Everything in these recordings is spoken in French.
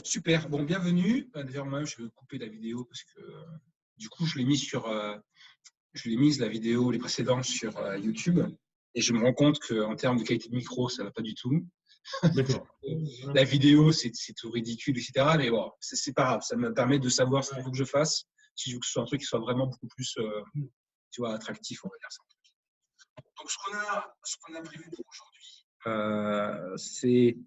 Super, bon, bienvenue. D'ailleurs, moi-même, je vais couper la vidéo parce que du coup, je l'ai mise la vidéo, les précédentes sur YouTube. Et je me rends compte qu'en termes de qualité de micro, ça ne va pas du tout. D'accord. La vidéo, c'est tout ridicule, etc. Mais bon, c'est pas grave. Ça me permet de savoir ce qu'il faut que je fasse. Si je veux que ce soit un truc qui soit vraiment beaucoup plus tu vois, attractif, on va dire ça. Donc, ce qu'on a prévu pour aujourd'hui, c'est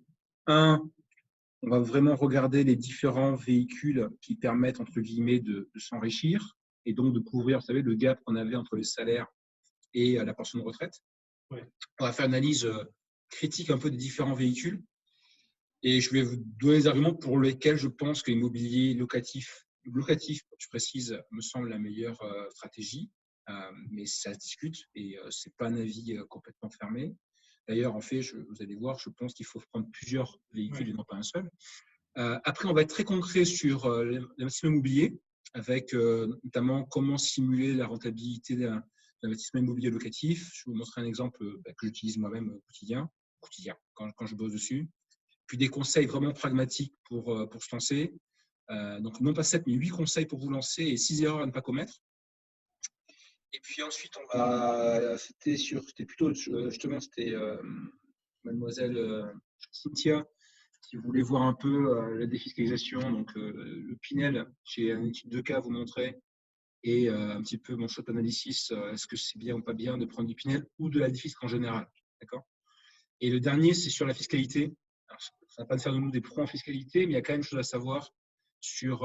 on va vraiment regarder les différents véhicules qui permettent, entre guillemets, de s'enrichir et donc de couvrir, vous savez, le gap qu'on avait entre le salaire et la pension de retraite. Ouais. On va faire une analyse critique un peu des différents véhicules et je vais vous donner des arguments pour lesquels je pense que l'immobilier locatif, je précise, me semble la meilleure stratégie, mais ça se discute et ce n'est pas un avis complètement fermé. D'ailleurs, en fait, vous allez voir, je pense qu'il faut prendre plusieurs véhicules et non pas un seul. Après, on va être très concret sur l'investissement immobilier, avec notamment comment simuler la rentabilité d'un investissement immobilier locatif. Je vais vous montrer un exemple que j'utilise moi-même au quotidien quand je bosse dessus. Puis des conseils vraiment pragmatiques pour se lancer. Donc, non pas 7, mais 8 conseils pour vous lancer et 6 erreurs à ne pas commettre. Et puis ensuite, c'était plutôt, justement, c'était mademoiselle Cynthia qui voulait voir un peu la défiscalisation. Donc, le Pinel, j'ai une étude de cas à vous montrer et un petit peu mon shot analysis, est-ce que c'est bien ou pas bien de prendre du Pinel ou de la défisc en général. D'accord. Et le dernier, c'est sur la fiscalité. Alors, ça ne va pas faire de nous des pros en fiscalité, mais il y a quand même chose à savoir sur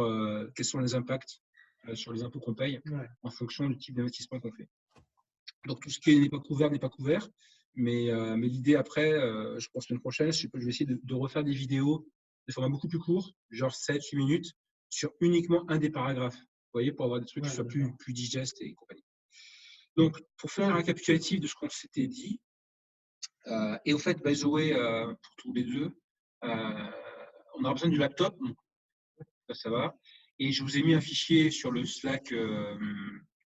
quels sont les impacts sur les impôts qu'on paye en fonction du type d'investissement qu'on fait. Donc, tout ce qui n'est pas couvert n'est pas couvert. Mais l'idée après, je pense l'année prochaine, je vais essayer de refaire des vidéos de format beaucoup plus court, genre 7-8 minutes, sur uniquement un des paragraphes. Vous voyez, pour avoir des trucs qui soient plus digestes et compagnie. Donc, pour faire un récapitulatif de ce qu'on s'était dit, et au fait, by the way, pour tous les deux, on aura besoin du laptop, donc ça va. Et je vous ai mis un fichier sur le Slack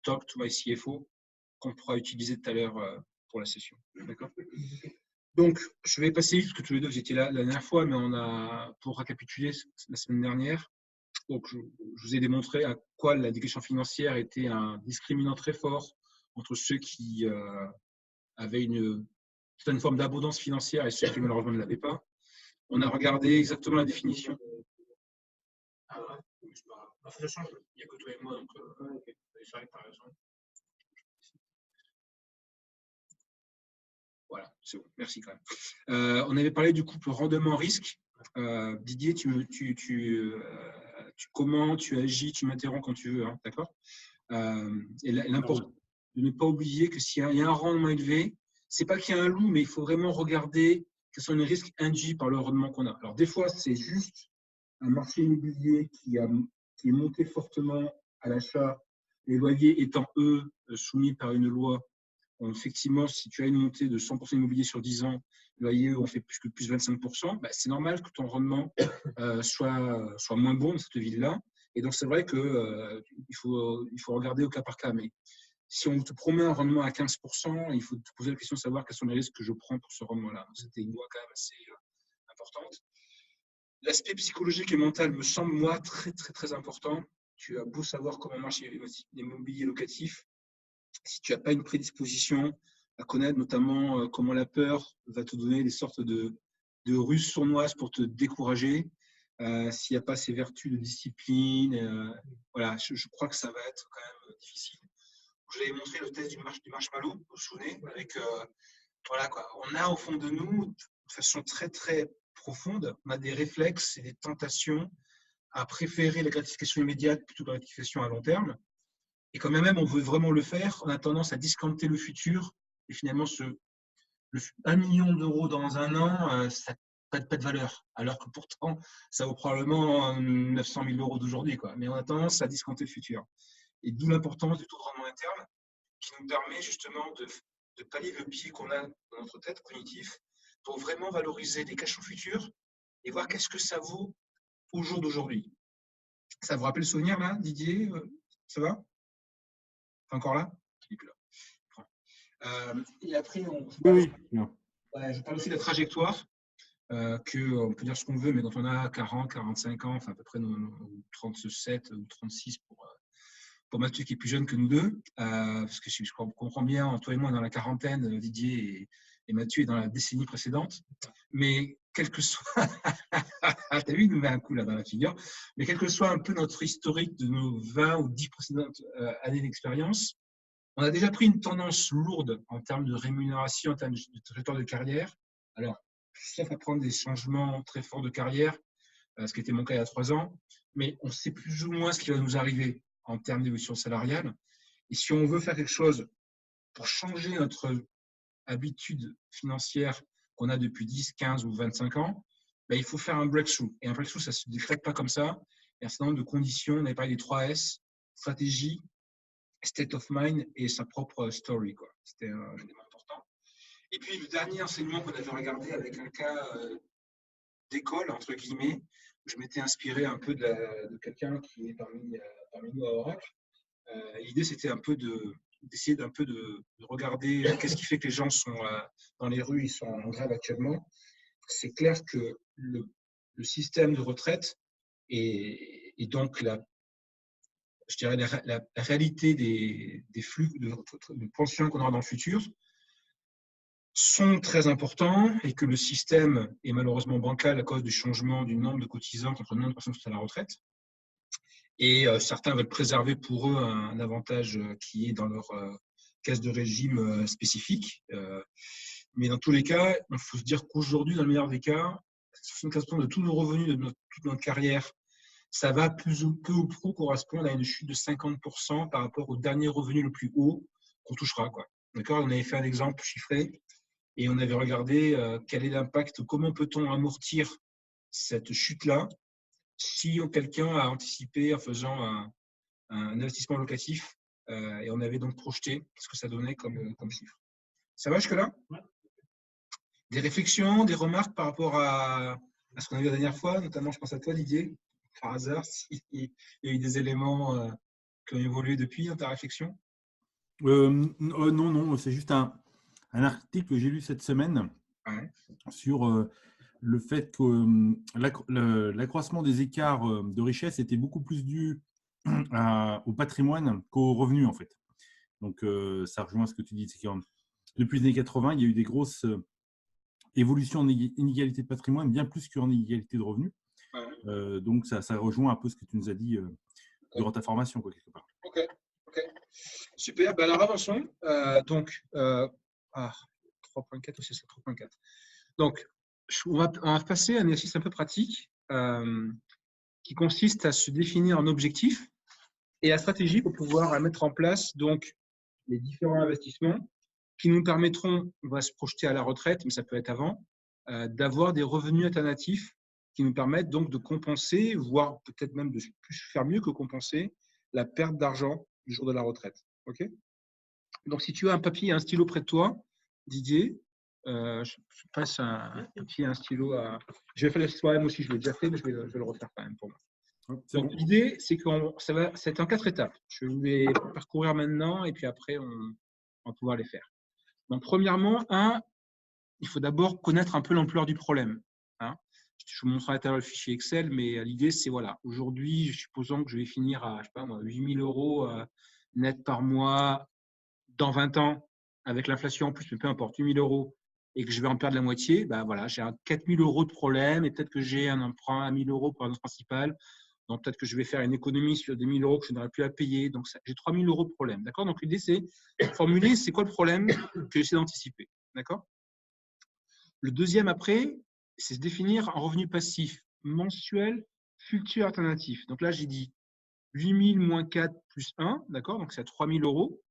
Talk to my CFO qu'on pourra utiliser tout à l'heure pour la session. D'accord. Donc, je vais passer vite, parce que tous les deux, vous étiez là la dernière fois, mais pour récapituler la semaine dernière, donc je vous ai démontré à quoi l'éducation financière était un discriminant très fort entre ceux qui avaient une certaine forme d'abondance financière et ceux qui malheureusement ne l'avaient pas. On a regardé exactement la définition. Ça change, il n'y a que toi et moi, donc c'est vrai que tu as raison. Voilà, c'est bon, merci quand même. On avait parlé du couple rendement-risque. Didier, tu commentes, tu agis, tu m'interromps quand tu veux, hein, d'accord. Et l'important de ne pas oublier que s'il y a un rendement élevé, c'est pas qu'il y a un loup, mais il faut vraiment regarder quels sont les risques induits par le rendement qu'on a. Alors des fois, c'est juste un marché immobilier qui est monté fortement à l'achat, les loyers étant, eux, soumis par une loi. Effectivement, si tu as une montée de 100% immobilier sur 10 ans, le loyer on fait plus 25%, bah, c'est normal que ton rendement soit moins bon dans cette ville-là. Et donc, c'est vrai qu'il faut regarder au cas par cas. Mais si on te promet un rendement à 15%, il faut te poser la question de savoir quels sont les risques que je prends pour ce rendement-là. C'était une loi quand même assez importante. L'aspect psychologique et mental me semble, moi, très, très, très important. Tu as beau savoir comment marche l'immobilier locatif, si tu n'as pas une prédisposition à connaître notamment comment la peur va te donner des sortes de ruses sournoises pour te décourager, s'il n'y a pas ces vertus de discipline, voilà, je crois que ça va être quand même difficile. Je vous avais montré le test du marshmallow, vous vous souvenez, avec, voilà quoi, on a au fond de nous, de façon très très profonde, on a des réflexes et des tentations à préférer la gratification immédiate plutôt que la gratification à long terme. Et quand même on veut vraiment le faire, on a tendance à discounter le futur. Et finalement, 1 million d'euros dans un an, ça n'a pas de valeur. Alors que pourtant, ça vaut probablement 900 000 euros d'aujourd'hui. Mais on a tendance à discounter le futur. Et d'où l'importance du taux de rendement interne qui nous permet justement de pallier le biais qu'on a dans notre tête cognitif pour vraiment valoriser les cash flows futurs et voir qu'est-ce que ça vaut au jour d'aujourd'hui. Ça vous rappelle le souvenir là, Didier? Ça va? Encore là? Il n'est plus là. Et après, je parle aussi de la trajectoire. qu'on peut dire ce qu'on veut, mais quand on a 40, 45 ans, enfin à peu près 37 ou 36 pour Mathieu qui est plus jeune que nous deux, parce que je comprends bien, toi et moi dans la quarantaine, Didier et Mathieu est dans la décennie précédente, mais quel que soit, t'as vu, il nous met un coup là dans la figure, mais quel que soit un peu notre historique de nos 20 ou 10 précédentes années d'expérience, on a déjà pris une tendance lourde en termes de rémunération, en termes de trajectoire de carrière. Alors, sauf à prendre des changements très forts de carrière, ce qui était mon cas il y a 3 ans, mais on sait plus ou moins ce qui va nous arriver en termes d'évolution salariale. Et si on veut faire quelque chose pour changer notre habitude financière qu'on a depuis 10, 15 ou 25 ans, ben, il faut faire un breakthrough. Et un breakthrough, ça ne se décrète pas comme ça. Il y a un certain nombre de conditions. On avait parlé des 3 S, stratégie, state of mind et sa propre story. C'était un élément important. Et puis, le dernier enseignement qu'on avait regardé avec un cas d'école, entre guillemets, où je m'étais inspiré un peu de quelqu'un qui est parmi nous à Oracle. L'idée, c'était un peu d'essayer d'un peu de regarder qu'est-ce qui fait que les gens sont dans les rues, ils sont en grève actuellement. C'est clair que le système de retraite et donc je dirais la réalité des flux de pension qu'on aura dans le futur sont très importants et que le système est malheureusement bancal à cause du changement du nombre de cotisants contre le nombre de personnes qui sont à la retraite. Et certains veulent préserver pour eux un avantage qui est dans leur caisse de régime spécifique. Mais dans tous les cas, il faut se dire qu'aujourd'hui, dans le meilleur des cas, 75% de tous nos revenus de toute notre carrière, ça va peu ou prou correspondre à une chute de 50% par rapport au dernier revenu le plus haut qu'on touchera. D'accord ? On avait fait un exemple chiffré et on avait regardé quel est l'impact, comment peut-on amortir cette chute-là si quelqu'un a anticipé en faisant un investissement locatif et on avait donc projeté ce que ça donnait comme chiffre. Ça va jusque-là ? Ouais. Des réflexions, des remarques par rapport à ce qu'on a vu la dernière fois, notamment je pense à toi Didier, par hasard, s'il y a eu des éléments qui ont évolué depuis dans ta réflexion ? Non, c'est juste un article que j'ai lu cette semaine sur le fait que l'accroissement des écarts de richesse était beaucoup plus dû au patrimoine qu'aux revenus, en fait. Donc, ça rejoint ce que tu dis. C'est que depuis les années 80, il y a eu des grosses évolutions en inégalité de patrimoine, bien plus qu'en inégalité de revenus. Donc, ça rejoint un peu ce que tu nous as dit durant ta formation, quelque part. Ok. Super. Ben alors, avançons. 3.4 aussi, c'est 3.4. Donc, on va passer à un exercice un peu pratique qui consiste à se définir un objectif et la stratégie pour pouvoir mettre en place donc les différents investissements qui nous permettront, on va se projeter à la retraite, mais ça peut être avant, d'avoir des revenus alternatifs qui nous permettent donc de compenser, voire peut-être même de plus faire mieux que compenser la perte d'argent du jour de la retraite. Ok ? Donc, si tu as un papier et un stylo près de toi, Didier, je passe un papier et un stylo à… Je vais faire le soi-même aussi, je l'ai déjà fait, mais je vais le refaire quand même pour moi. Donc, bon. L'idée, c'est que c'est en 4 étapes. Je vais parcourir maintenant et puis après, on va pouvoir les faire. Donc, premièrement, il faut d'abord connaître un peu l'ampleur du problème. Je vous montrerai tout à l'heure le fichier Excel, mais l'idée, c'est voilà. Aujourd'hui, supposons que je vais finir à 8 000 euros net par mois dans 20 ans, avec l'inflation en plus, mais peu importe, 8 000 euros, et que je vais en perdre la moitié, voilà, j'ai 4 000 euros de problème et peut-être que j'ai un emprunt à 1 000 euros pour la principale. Donc, peut-être que je vais faire une économie sur 2 000 euros que je n'aurai plus à payer. Donc, j'ai 3 000 euros de problème. D'accord ? Donc, l'idée, c'est formuler c'est quoi le problème que j'essaie d'anticiper. D'accord ? Le deuxième, après, c'est se définir un revenu passif mensuel futur alternatif. Donc là, j'ai dit 8 000 moins 4 plus 1. D'accord ? Donc, c'est à 3 000 euros.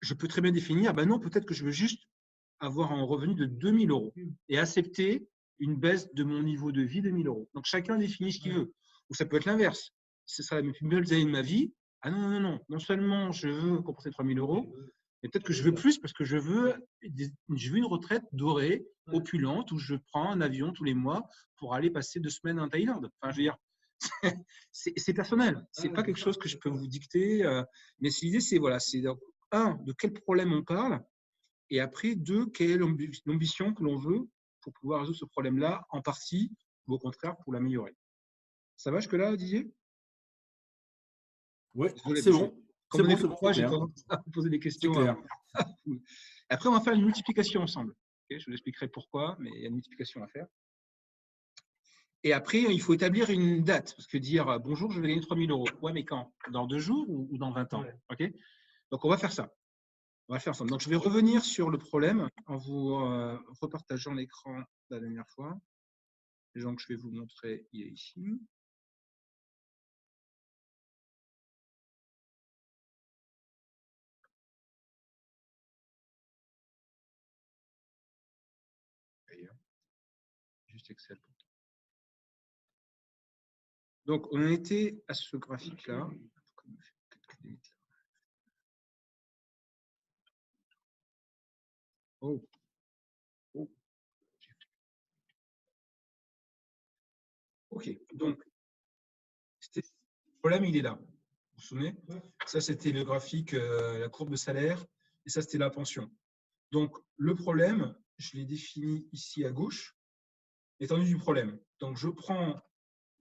Je peux très bien définir, non, peut-être que je veux juste avoir un revenu de 2 000 euros et accepter une baisse de mon niveau de vie de 1 000 euros. Donc, chacun définit ce qu'il veut. Ou ça peut être l'inverse. Ce sera les plus belles années de ma vie. Ah non. Non seulement je veux compenser 3 000 euros, mais peut-être que je veux plus parce que je veux une retraite dorée, opulente, où je prends un avion tous les mois pour aller passer 2 semaines en Thaïlande. Enfin, je veux dire, c'est personnel. C'est pas quelque chose que je peux vous dicter. Mais l'idée, c'est voilà, c'est de quel problème on parle, et après, quelle est l'ambition que l'on veut pour pouvoir résoudre ce problème-là en partie ou au contraire pour l'améliorer. Ça va jusque-là, Didier? Oui, c'est bon. Comme on est pourquoi j'ai commencé à vous poser des questions. C'est clair. Après, on va faire une multiplication ensemble. Okay, je vous expliquerai pourquoi, mais il y a une multiplication à faire. Et après, il faut établir une date. Parce que dire bonjour, je vais gagner 3 000 €. Ouais, mais quand? Dans 2 jours ou dans 20 ans? Ouais. Okay, donc, on va faire ça. On va faire ensemble. Donc, je vais revenir sur le problème en vous repartageant l'écran la dernière fois. Donc, je vais vous montrer, il est ici. Juste Excel. Donc, on en était à ce graphique-là. Oh. Oh. OK. Donc, le problème, il est là. Vous vous souvenez? Ça, c'était le graphique, la courbe de salaire, et ça, c'était la pension. Donc, le problème, je l'ai défini ici à gauche, l'étendue du problème. Donc, je prends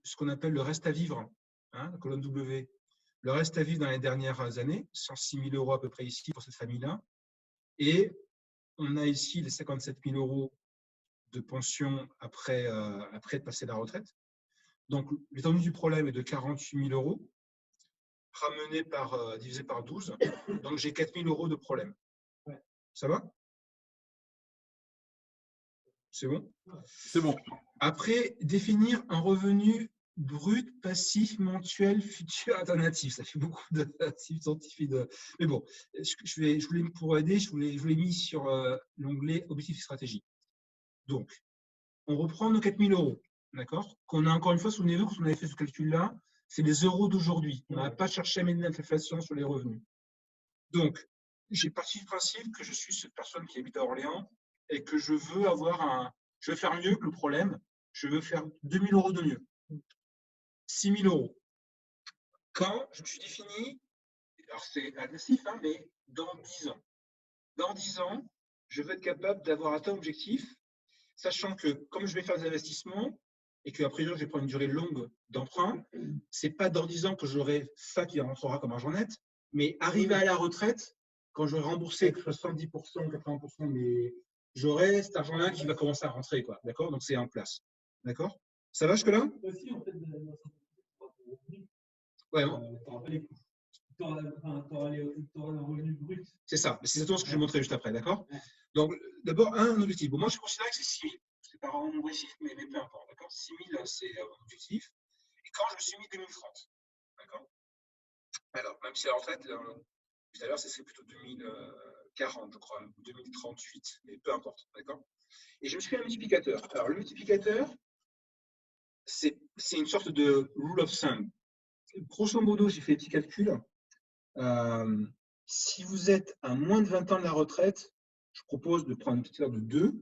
ce qu'on appelle le reste à vivre, hein, la colonne W, le reste à vivre dans les dernières années, 106 000 € à peu près ici pour cette famille-là, et on a ici les 57 000 € de pension après de passer la retraite. Donc, l'étendue du problème est de 48 000 €, ramené divisé par 12. Donc, j'ai 4 000 € de problème. Ça va? C'est bon? C'est bon. Après, définir un revenu brut, passif, mensuel, futur, alternatif. Ça fait beaucoup de scientifiques. Mais bon, pour aider, je vous l'ai mis sur l'onglet Objectifs et stratégies. Donc, on reprend nos 4 000 €. D'accord? Qu'on a encore une fois, souvenez-vous, quand on avait fait ce calcul-là, c'est les euros d'aujourd'hui. On n'a pas cherché à mettre l'inflation sur les revenus. Donc, j'ai parti du principe que je suis cette personne qui habite à Orléans et que je veux faire mieux que le problème. Je veux faire 2 000 € de mieux. 6 000 €. Quand je me suis défini, alors c'est agressif, hein, mais dans 10 ans. Dans 10 ans, je veux être capable d'avoir atteint l'objectif, sachant que comme je vais faire des investissements et qu'à priori, je vais prendre une durée longue d'emprunt, ce n'est pas dans 10 ans que j'aurai ça qui rentrera comme argent net, mais arrivé à la retraite, quand j'aurai remboursé 70%, 80%, mais j'aurai cet argent-là qui va commencer à rentrer, quoi. D'accord? Donc, c'est en place. D'accord? Ça va jusque-là? Aussi, en fait, ouais. Tu n'auras pas les coûts. Tu auras le revenu brut. C'est ça. C'est exactement ce que je vais montrer juste après. D'accord? Donc, d'abord, un objectif. Bon, moi, je considère que c'est 6 000. C'est pas vraiment mon objectif, mais peu importe. D'accord? 6 000, c'est mon objectif. Et quand je me suis mis 2030. D'accord? Alors, même si en fait, tout à l'heure, c'est plutôt 2040, je crois, 2038, mais peu importe. D'accord? Et je me suis fait un multiplicateur. Alors, le multiplicateur, c'est une sorte de rule of thumb. Grosso modo, j'ai fait des petits calculs. Si vous êtes à moins de 20 ans de la retraite, je propose de prendre une petite heure de 2.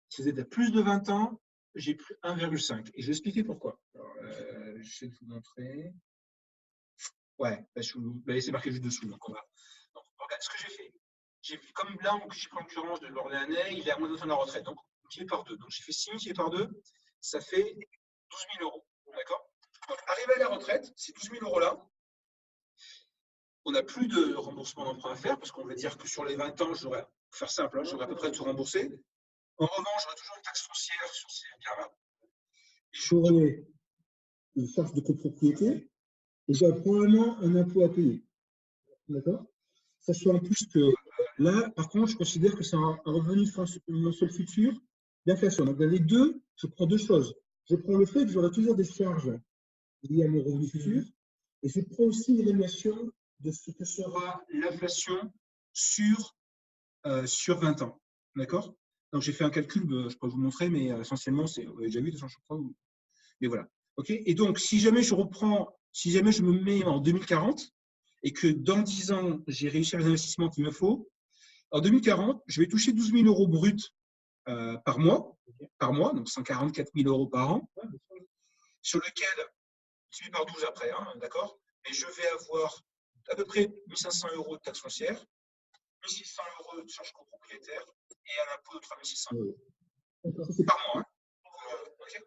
Si vous êtes à plus de 20 ans, j'ai pris 1,5. Et je vais expliquer pourquoi. Alors, je vais vous montrer. Ouais, c'est marqué juste dessous. Donc, regarde ce que j'ai fait. Comme là, j'ai pris l'occurrence de l'Orléanais, il est à moins de 20 ans de la retraite. Donc, multiplié par 2. Donc, j'ai fait 6 000 multiplié par 2, ça fait 12 000 €. D'accord? Donc, arrivé à la retraite, ces 12 000 € là, on n'a plus de remboursement d'emprunt à faire parce qu'on va dire que sur les 20 ans, pour faire simple, j'aurais à peu près tout remboursé. En revanche, j'aurai toujours une taxe foncière sur ces biens-là. J'aurai une charge de copropriété et j'aurai probablement un impôt à payer. D'accord? Sachant en plus que là, par contre, je considère que c'est un revenu mensuel futur d'inflation. Donc, dans les deux, je prends deux choses. Je prends le fait que j'aurai toujours des charges liées à mon revenu futur et je prends aussi l'évaluation de ce que sera l'inflation sur 20 ans. D'accord? Donc, j'ai fait un calcul, je peux vous montrer, mais essentiellement, vous avez déjà vu, je crois. Mais voilà. OK? Et donc, si jamais je me mets en 2040 et que dans 10 ans, j'ai réussi à les investissements qu'il me faut, en 2040, je vais toucher 12 000 € bruts par mois, donc 144 000 € par an, sur lequel, suivi par 12 après, hein, d'accord? Et je vais avoir à peu près 1 500 € de taxe foncière, 1 600 € de charges copropriétaires et un impôt de 3 600 €. C'est par mois. Hein. Okay.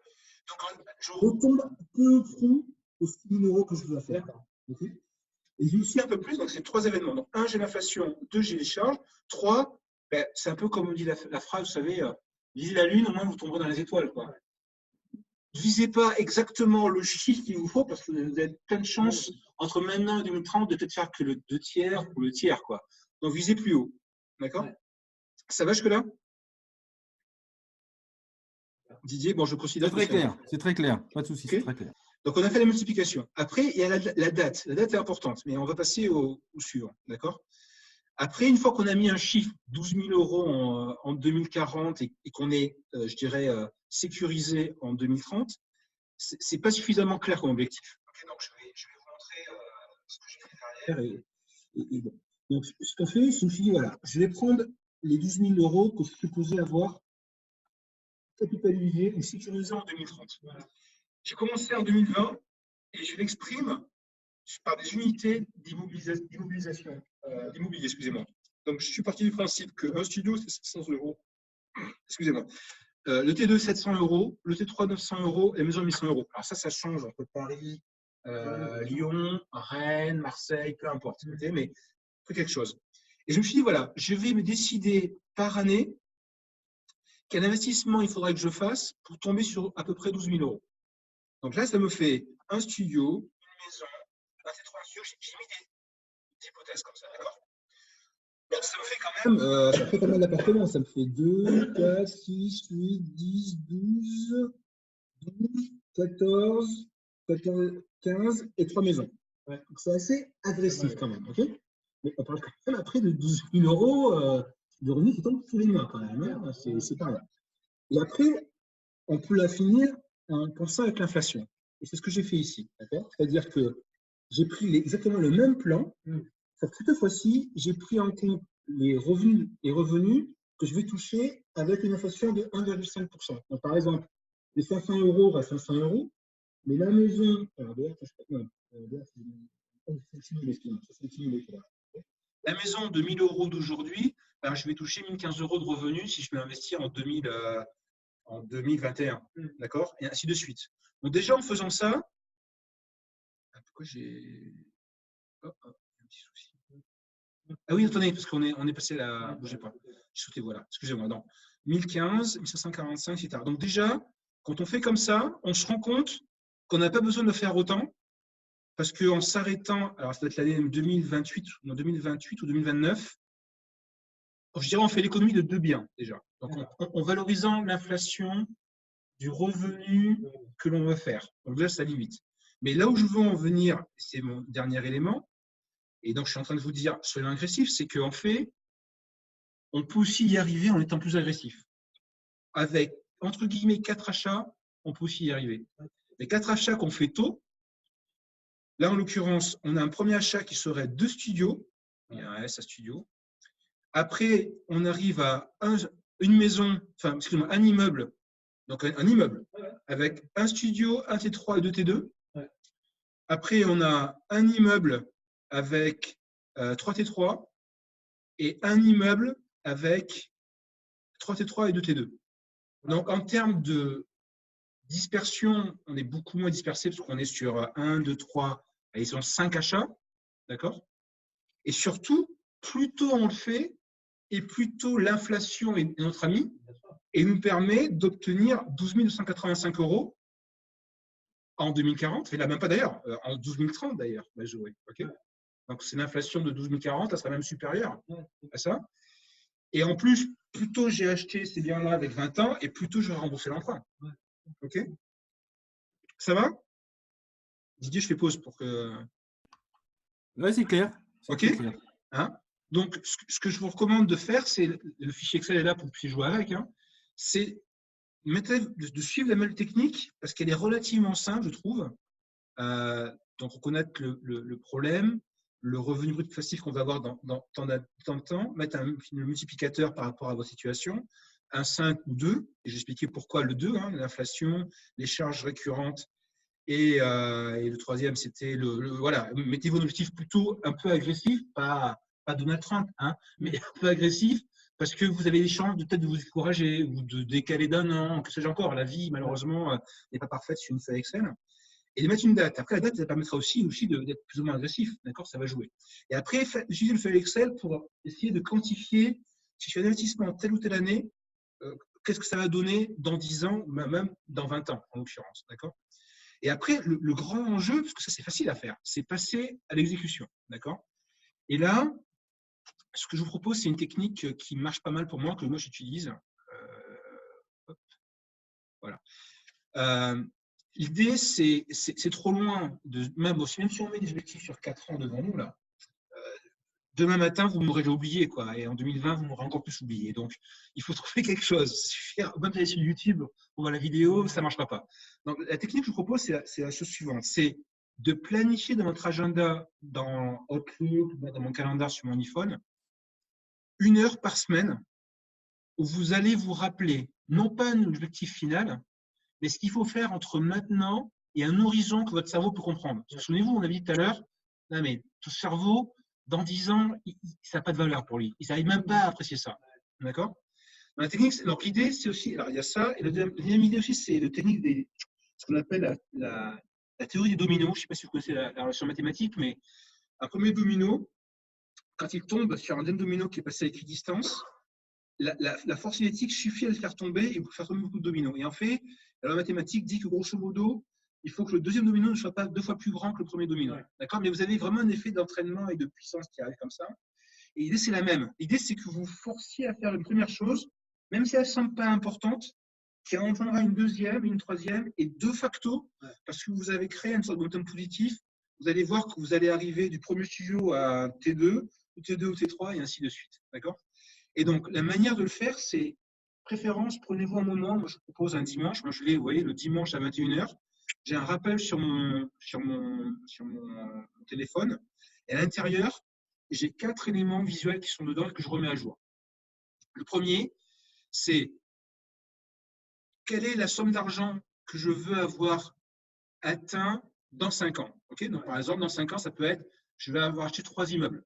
Donc, je retombe peu au front aux 6 000 € que je dois faire. Okay. Et je me suis un peu plus, donc c'est 3 événements. Donc, 1, j'ai l'inflation, 2, j'ai les charges, 3, ben, c'est un peu comme on dit la phrase, vous savez, visez la Lune, au moins vous tomberez dans les étoiles. Quoi. Ne visez pas exactement le chiffre qu'il vous faut, parce que vous avez plein de chances, entre maintenant et 2030, de peut-être faire que le 2 tiers ou le tiers. Quoi. Donc, visez plus haut. D'accord? Ça va jusque-là? Didier, bon, je considère c'est très clair. C'est très clair. Pas de souci, okay. C'est très clair. Donc, on a fait la multiplication. Après, il y a la date. La date est importante, mais on va passer au suivant. D'accord? Après, une fois qu'on a mis un chiffre, 12 000 € en 2040 et qu'on est, je dirais, sécurisé en 2030, ce n'est pas suffisamment clair comme objectif. Okay, donc, je vais vous montrer ce que j'ai fait derrière. Et bon. Donc, ce qu'on fait, c'est que je me suis dit, voilà, je vais prendre les 12 000 € que je suis supposé avoir capitalisé ou sécurisé en 2030. Voilà. J'ai commencé en 2020 et je l'exprime par des unités d'immobilisation, d'immobilier, excusez-moi. Donc, je suis parti du principe qu'un studio, c'est 700 €. Excusez-moi. Le T2, 700 €, le T3, 900 € et la maison, 1100 €. Alors ça change entre Paris, Lyon, Rennes, Marseille, peu importe. Okay, mais c'est quelque chose. Et je me suis dit, voilà, je vais me décider par année quel investissement il faudrait que je fasse pour tomber sur à peu près 12 000 €. Donc là, ça me fait un studio, une maison, un T3 studio, j'ai mis des hypothèses comme ça, d'accord? Donc ça me fait quand même, ça fait pas mal d'appartements, ça me fait 2, 4, 6, 8, 10, 12, 14, 15 et 3 maisons. Ouais. Donc c'est assez agressif quand même, ok? Mais on parle quand même après de 12 000 € de revenus qui tombent tous les mois quand même, hein, c'est pas rien. Et après, on peut la finir en pensant avec l'inflation. Et c'est ce que j'ai fait ici, d'accord? C'est-à-dire que j'ai pris exactement le même plan, sauf que cette fois-ci, j'ai pris en compte les revenus que je vais toucher avec une inflation de 1,5%. Donc, par exemple, les 500 € à 500 €, mais la maison, la maison de 1 000 € d'aujourd'hui, ben, je vais toucher 1 015 € de revenus si je vais investir en 2021, d'accord? Et ainsi de suite. Donc déjà, en faisant ça, pourquoi j'ai… Oh, un petit souci. Ah oui, attendez, parce qu'on est passé là, bougez pas. J'ai sauté, voilà, excusez-moi, non. 1015, 1545, etc. Donc déjà, quand on fait comme ça, on se rend compte qu'on n'a pas besoin de faire autant, parce qu'en s'arrêtant, alors ça doit être l'année 2028 ou 2029, je dirais on fait l'économie de 2 biens déjà. Donc en valorisant l'inflation du revenu que l'on veut faire. Donc déjà, ça limite. Mais là où je veux en venir, c'est mon dernier élément, et donc je suis en train de vous dire, soyons agressifs, c'est qu'en fait, on peut aussi y arriver en étant plus agressif. Avec, entre guillemets, 4 achats, on peut aussi y arriver. Les 4 achats qu'on fait tôt, là en l'occurrence, on a un premier achat qui serait 2 studios, il y a un S à studio. Après, on arrive à une maison, enfin, excusez-moi, un immeuble, donc un immeuble, avec un studio, un T3 et 2 T2. Après, on a un immeuble avec 3 T3 et un immeuble avec 3 T3 et 2 T2. Donc, en termes de dispersion, on est beaucoup moins dispersé parce qu'on est sur 1, 2, 3, ils sont 5 achats, d'accord? Et surtout, plus tôt on le fait, et plus tôt l'inflation est notre ami, et nous permet d'obtenir 12 285 € en 2040, et là même pas d'ailleurs, en 12 030 d'ailleurs, okay. Donc c'est l'inflation de 12 040, elle sera même supérieure à ça. Et en plus, plus tôt j'ai acheté ces biens-là avec 20 ans, et plus tôt je vais rembourser l'emprunt. Ok? Ça va? Didier, je fais pause pour que… Oui, c'est clair. Ok? Hein? Donc, ce que je vous recommande de faire, c'est, le fichier Excel est là pour que vous puissiez jouer avec, hein, c'est de suivre la même technique parce qu'elle est relativement simple, je trouve. Donc, reconnaître le problème, le revenu brut passif qu'on va avoir dans tant de temps, mettre le multiplicateur par rapport à votre situation, un 5 ou 2, et j'ai expliqué pourquoi le 2, hein, l'inflation, les charges récurrentes, et le troisième, c'était voilà, mettez vos objectifs plutôt un peu agressifs, pas Donald Trump, hein, mais un peu agressifs, parce que vous avez des chances de peut-être de vous décourager ou de décaler d'un an, que sais-je encore. La vie, malheureusement, n'est pas parfaite sur une feuille Excel. Et de mettre une date. Après, la date, ça permettra aussi d'être plus ou moins agressif. D'accord, ça va jouer. Et après, utiliser le feuille Excel pour essayer de quantifier si je fais un investissement telle ou telle année, qu'est-ce que ça va donner dans 10 ans, même dans 20 ans, en l'occurrence. D'accord. Et après, le grand enjeu, parce que ça, c'est facile à faire, c'est passer à l'exécution. D'accord. Et là, ce que je vous propose, c'est une technique qui marche pas mal pour moi, que moi j'utilise. Voilà. L'idée, c'est trop loin, même si on met des objectifs sur 4 ans devant nous, là, demain matin, vous m'aurez oublié, quoi. Et en 2020, vous m'aurez encore plus oublié. Donc, il faut trouver quelque chose. Même aller sur YouTube, on voit la vidéo, ça ne marchera pas. Donc, la technique que je vous propose, c'est la chose suivante. C'est de planifier dans votre agenda, dans Outlook, dans mon calendrier sur mon iPhone, 1 heure par semaine où vous allez vous rappeler, non pas un objectif final, mais ce qu'il faut faire entre maintenant et un horizon que votre cerveau peut comprendre. Souvenez-vous, on avait dit tout à l'heure, non mais ton cerveau, dans 10 ans, ça n'a pas de valeur pour lui. Il n'arrive même pas à apprécier ça. D'accord. La technique, donc l'idée, c'est aussi, alors il y a ça, et la deuxième idée aussi, c'est la technique ce qu'on appelle la théorie des dominos. Je ne sais pas si vous connaissez la relation mathématique, mais un premier domino, quand il tombe sur un deuxième domino qui est passé à équidistance, la force cinétique suffit à le faire tomber et vous faire tomber beaucoup de dominos. Et en fait, la mathématique dit que grosso modo, il faut que le deuxième domino ne soit pas 2 fois plus grand que le premier domino. D'accord. Mais vous avez vraiment un effet d'entraînement et de puissance qui arrive comme ça. Et l'idée, c'est la même. L'idée, c'est que vous forciez à faire une première chose, même si elle ne semble pas importante, qui entraînera une deuxième, une troisième, et de facto, parce que vous avez créé une sorte de momentum positif, vous allez voir que vous allez arriver du premier studio à T2, ou T2 ou T3, et ainsi de suite. D'accord. Et donc, la manière de le faire, c'est préférence, prenez-vous un moment. Moi, je vous propose un dimanche. Moi, je l'ai, vous voyez, le dimanche à 21h. J'ai un rappel sur mon téléphone. Et à l'intérieur, j'ai 4 éléments visuels qui sont dedans et que je remets à jour. Le premier, c'est quelle est la somme d'argent que je veux avoir atteint dans 5 ans. Okay. Donc, par exemple, dans 5 ans, ça peut être je vais avoir acheté 3 immeubles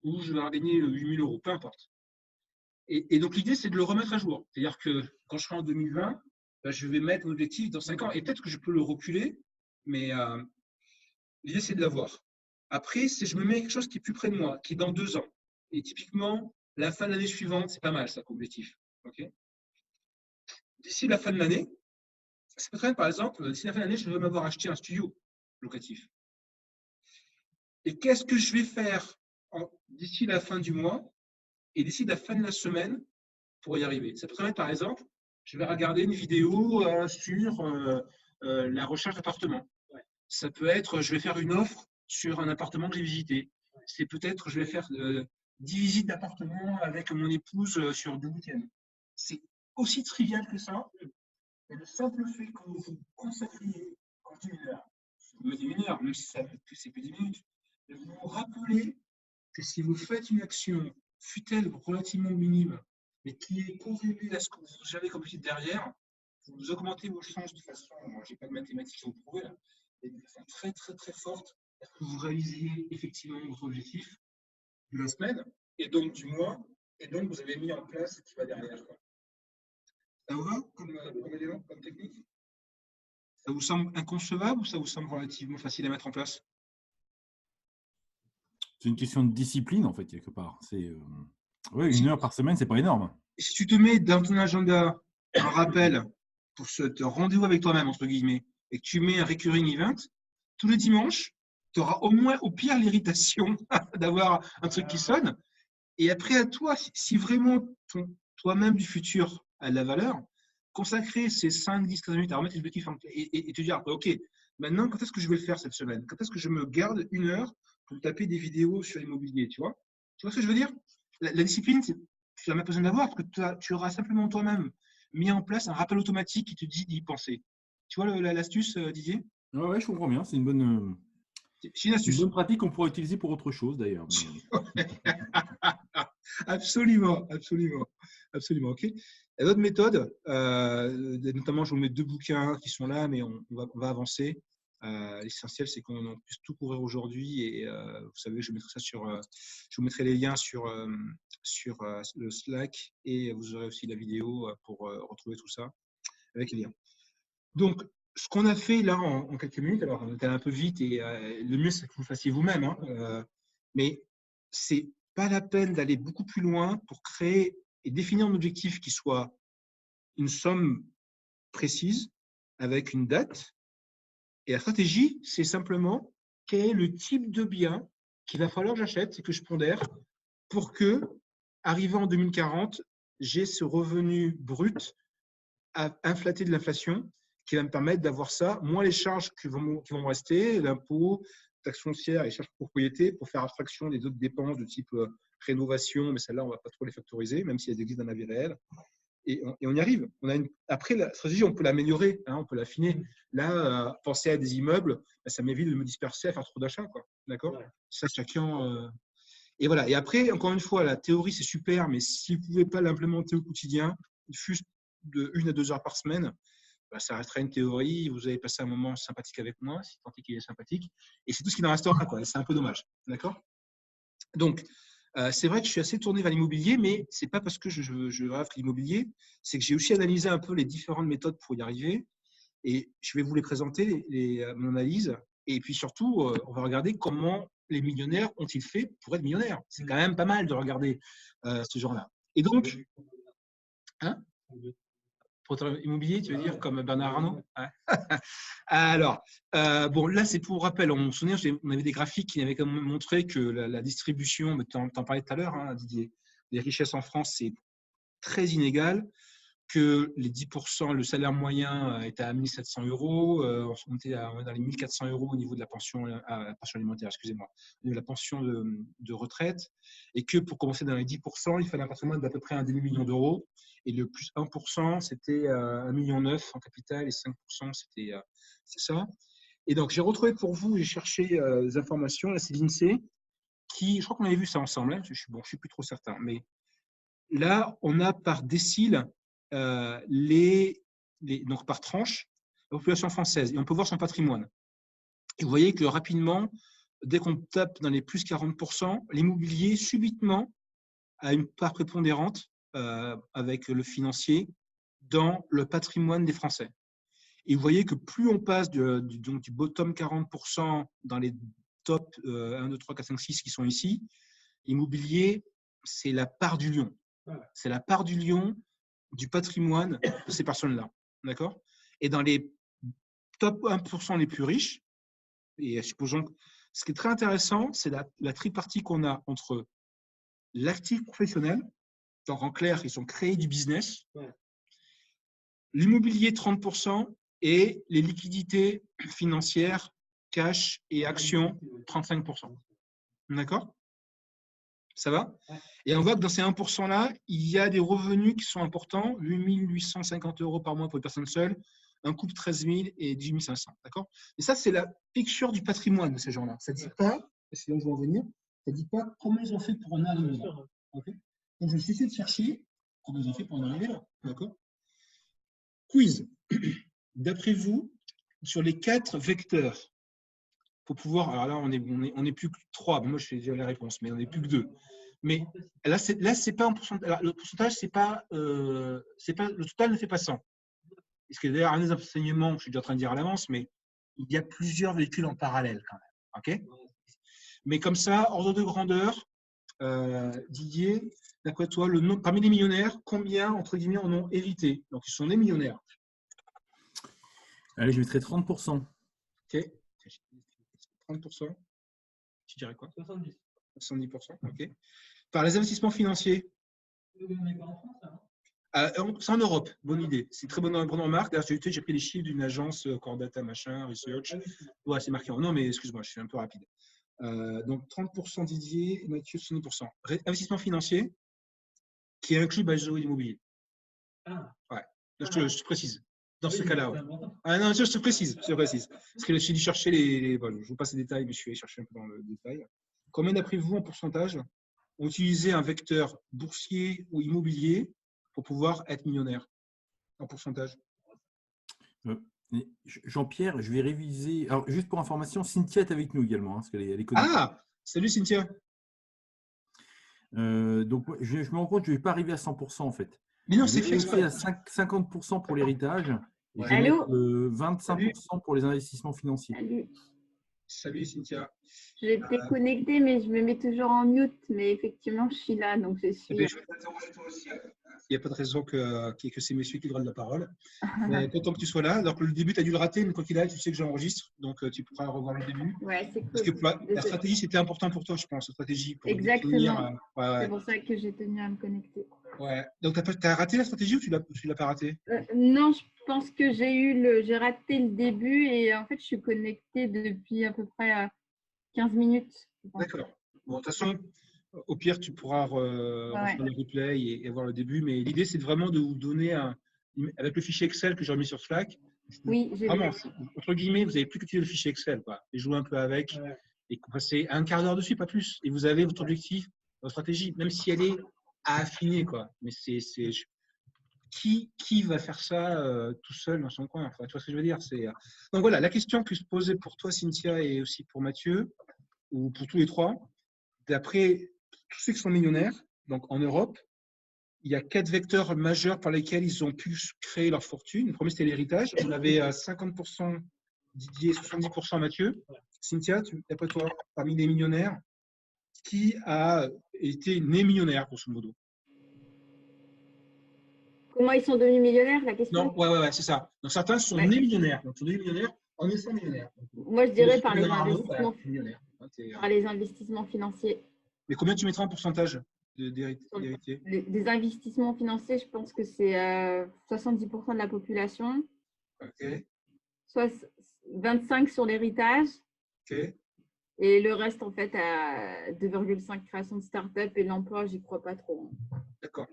ou je vais avoir gagné 8 000 €, peu importe. Et donc, l'idée, c'est de le remettre à jour. C'est-à-dire que quand je serai en 2020, ben, je vais mettre mon objectif dans 5 ans. Et peut-être que je peux le reculer, mais l'idée, c'est de l'avoir. Après, je me mets quelque chose qui est plus près de moi, qui est dans 2 ans. Et typiquement, la fin de l'année suivante, c'est pas mal, ça, comme objectif. Okay. D'ici la fin de l'année, c'est très bien, par exemple, d'ici la fin de l'année, je veux m'avoir acheté un studio locatif. Et qu'est-ce que je vais faire d'ici la fin du mois et d'ici la fin de la semaine pour y arriver. Ça peut être, par exemple, je vais regarder une vidéo sur la recherche d'appartement. Ouais. Ça peut être, je vais faire une offre sur un appartement que j'ai visité. C'est peut-être, je vais faire 10 visites d'appartement avec mon épouse sur 2 week-ends. C'est aussi trivial que ça. Et le simple fait que vous consacriez, quand je dis 1 heure, vous me dites 1 heure, même si c'est que 10 minutes, et vous vous rappelez que si vous faites une action, fût-elle relativement minime, mais qui est corrélée à ce que vous avez comme objectif derrière, vous augmentez vos chances de façon, moi je n'ai pas de mathématiques à vous prouver, là, mais de façon très très très forte, pour que vous réalisiez effectivement votre objectif de la semaine, et donc du mois, et donc vous avez mis en place ce qui va derrière. Quoi. Ça vous va comme élément, comme technique? Ça vous semble inconcevable ou ça vous semble relativement facile à mettre en place? C'est une question de discipline, en fait, quelque part. Oui, 1 heure par semaine, c'est pas énorme. Si tu te mets dans ton agenda un rappel pour ce rendez-vous avec toi-même, entre guillemets, et que tu mets un recurring event, tous les dimanches, tu auras au moins, au pire, l'irritation d'avoir un truc qui sonne. Et après, à toi, si vraiment toi-même du futur a de la valeur, consacrer ces 5, 10, 15 minutes à remettre les objectifs et te dire, OK, maintenant, quand est-ce que je vais le faire cette semaine? Quand est-ce que je me garde 1 heure pour taper des vidéos sur l'immobilier, tu vois? Tu vois ce que je veux dire? La discipline, tu n'as même pas besoin d'avoir, parce que tu auras simplement toi-même mis en place un rappel automatique qui te dit d'y penser. Tu vois l'astuce, Didier? Oui, je comprends bien. C'est une bonne pratique qu'on pourrait utiliser pour autre chose, d'ailleurs. Absolument, absolument. Absolument, OK. Il y a d'autres méthodes, notamment je vous mets 2 bouquins qui sont là, mais on va avancer. L'essentiel, c'est qu'on puisse tout couvrir aujourd'hui. Et vous savez, je mettrai ça je vous mettrai les liens sur le Slack et vous aurez aussi la vidéo pour retrouver tout ça avec les liens. Donc, ce qu'on a fait là en quelques minutes, alors on était un peu vite et le mieux, c'est que vous le fassiez vous-même. Mais c'est pas la peine d'aller beaucoup plus loin pour créer et définir un objectif qui soit une somme précise avec une date. Et la stratégie, c'est simplement quel est le type de bien qu'il va falloir que j'achète et que je pondère pour que, arrivé en 2040, j'ai ce revenu brut inflaté de l'inflation qui va me permettre d'avoir ça, moins les charges qui vont me rester, l'impôt, taxe foncière et charges de propriété, pour faire abstraction des autres dépenses de type rénovation, mais celles-là, on ne va pas trop les factoriser, même si elles existent dans la vie réelle. Et on y arrive. Après, la stratégie, on peut l'améliorer, on peut l'affiner. Là, penser à des immeubles, ça m'évite de me disperser à faire trop d'achats. D'accord ? Ouais. Ça, chacun. Et voilà. Et après, encore une fois, la théorie, c'est super, mais si vous ne pouvez pas l'implémenter au quotidien, juste de 1 à 2 heures par semaine, ça restera une théorie. Vous avez passé un moment sympathique avec moi, si tant est qu'il est sympathique. Et c'est tout ce qui en restera. C'est un peu dommage. D'accord ? Donc, c'est vrai que je suis assez tourné vers l'immobilier, mais ce n'est pas parce que je rêve de l'immobilier, c'est que j'ai aussi analysé un peu les différentes méthodes pour y arriver. Et je vais vous les présenter, mon analyse. Et puis surtout, on va regarder comment les millionnaires ont-ils fait pour être millionnaires. C'est quand même pas mal de regarder ce genre-là. Et donc, pour immobilier, tu veux dire comme Bernard Arnault? Alors, bon, là, c'est pour rappel. On se souvient, on avait des graphiques qui avaient montré que la distribution, tu en parlais tout à l'heure, Didier, les richesses en France, c'est très inégal, que les 10%, le salaire moyen était à 1 700 €, on était dans les 1 400 € au niveau de la pension alimentaire, excusez-moi, au niveau de la pension de retraite, et que pour commencer dans les 10%, il fallait un patrimoine d'à peu près un demi-million d'euros. Et le plus 1%, c'était 1,9 million en capital et 5%, c'est ça. Et donc, j'ai retrouvé pour vous, j'ai cherché des informations. Là, c'est l'INSEE je crois qu'on avait vu ça ensemble. Je ne suis plus trop certain. Mais là, on a par décile, donc par tranche, la population française. Et on peut voir son patrimoine. Et vous voyez que rapidement, dès qu'on tape dans les plus 40%, l'immobilier, subitement, a une part prépondérante avec le financier dans le patrimoine des Français. Et vous voyez que plus on passe du bottom 40% dans les top 1, 2, 3, 4, 5, 6 qui sont ici, l'immobilier, c'est la part du lion. C'est la part du lion du patrimoine de ces personnes-là. D'accord ? Et dans les top 1% les plus riches, et supposons que ce qui est très intéressant, c'est la tripartie qu'on a entre l'actif professionnel, donc en clair, ils ont créé du business, l'immobilier 30% et les liquidités financières, cash et actions 35%. D'accord ? Ça va ? Et on voit que dans ces 1%-là, il y a des revenus qui sont importants, 8 850 € par mois pour les personnes seules, un couple 13 000 et 18 500. D'accord ? Et ça, c'est la picture du patrimoine de ces gens-là. Ça ne dit pas, et c'est là où je vais en venir, ça ne dit pas comment ils ont fait pour en arriver là. Okay ? Donc, je vais essayer de chercher comment ils ont fait pour en arriver là. D'accord ? Quiz. D'après vous, sur les 4 vecteurs, pour pouvoir. Alors là, on est plus que 3. Moi, je fais déjà la réponse, mais on n'est plus que 2. Mais là, c'est pas un pourcentage. Alors, le pourcentage, c'est pas, le total ne fait pas 100. Parce que d'ailleurs, un des enseignements, je suis déjà en train de dire à l'avance, mais il y a plusieurs véhicules en parallèle quand même. OK ? Mais comme ça, ordre de grandeur, Didier, d'après toi, parmi les millionnaires, combien, entre guillemets, en ont hérité ? Donc, ils sont des millionnaires. Allez, je mettrais 30%. OK. 30%. Tu dirais quoi ? 70. 70%. OK. Par les investissements financiers. C'est en Europe. Bonne idée. C'est très bonne remarque. J'ai pris les chiffres d'une agence Core Data, machin, Research. Ouais, c'est marqué. Non, mais excuse-moi, je suis un peu rapide. Donc 30% Didier, Mathieu 70%. Investissement financier qui inclut l'immobilier. Ouais. Je te précise. Dans ce cas-là, ouais. Non, je te précise. Parce que je suis allé chercher voilà, je vous passe les détails, mais je suis allé chercher un peu dans le détail. Combien d'après vous en pourcentage ont utilisé un vecteur boursier ou immobilier pour pouvoir être millionnaire en pourcentage? Jean-Pierre, je vais réviser. Alors, juste pour information, Cynthia est avec nous également, parce qu'elle est connectée. Ah, salut Cynthia. Donc, je me rends compte que je ne vais pas arriver à 100% en fait. Mais non, Je c'est vais fait exprès. rester à 50% pour l'héritage et je vais Allô mettre 25% pour les investissements financiers. Salut. Salut Cynthia. J'étais connectée, mais je me mets toujours en mute. Mais effectivement, je suis là, donc je suis. Je vais t'interroger toi aussi. Il n'y a pas de raison que ces messieurs qui auront de la parole. Mais content que tu sois là. Alors que le début, tu as dû le rater, mais quand il est là, tu sais que j'enregistre. Donc, tu pourras revoir le début. Ouais, c'est cool. Parce que la stratégie, c'était important pour toi, je pense. La stratégie pour exactement. définir. C'est pour ça que j'ai tenu à me connecter. Ouais. Donc, tu as raté la stratégie ou tu l'as pas raté? Non, je pense que j'ai raté le début et en fait, je suis connectée depuis à peu près 15 minutes. D'accord. Bon, de toute façon, au pire, tu pourras refaire le replay et voir le début. Mais l'idée, c'est vraiment de vous donner avec le fichier Excel que j'ai remis sur Slack. Oui, j'ai vraiment, entre guillemets, vous n'avez plus qu'utiliser le fichier Excel, quoi. Et jouer un peu avec et passer un quart d'heure dessus, pas plus. Et vous avez votre objectif, votre stratégie, même si elle est à affiner, quoi. Mais qui va faire ça tout seul dans son coin? Enfin, tu vois ce que je veux dire? Donc voilà, la question que je posais pour toi, Cynthia, et aussi pour Mathieu, ou pour tous les trois, d'après tous ceux qui sont millionnaires, donc en Europe, il y a 4 vecteurs majeurs par lesquels ils ont pu créer leur fortune. Le premier, c'était l'héritage. On avait 50% Didier, 70% Mathieu. Cynthia, d'après toi, parmi les millionnaires, qui a été né millionnaire, grosso modo? Comment ils sont devenus millionnaires, la question? Non, ouais, c'est ça. Donc certains sont nés millionnaires. Donc, ils sont nés millionnaires en étant millionnaires. Moi, je dirais par les investissements, par les investissements financiers. Mais combien tu mettras en pourcentage d'héritiers? Des investissements financiers, je pense que c'est 70% de la population. Ok. Soit 25 sur l'héritage. Ok. Et le reste, en fait, à 2,5 création de start-up et l'emploi, j'y crois pas trop. D'accord.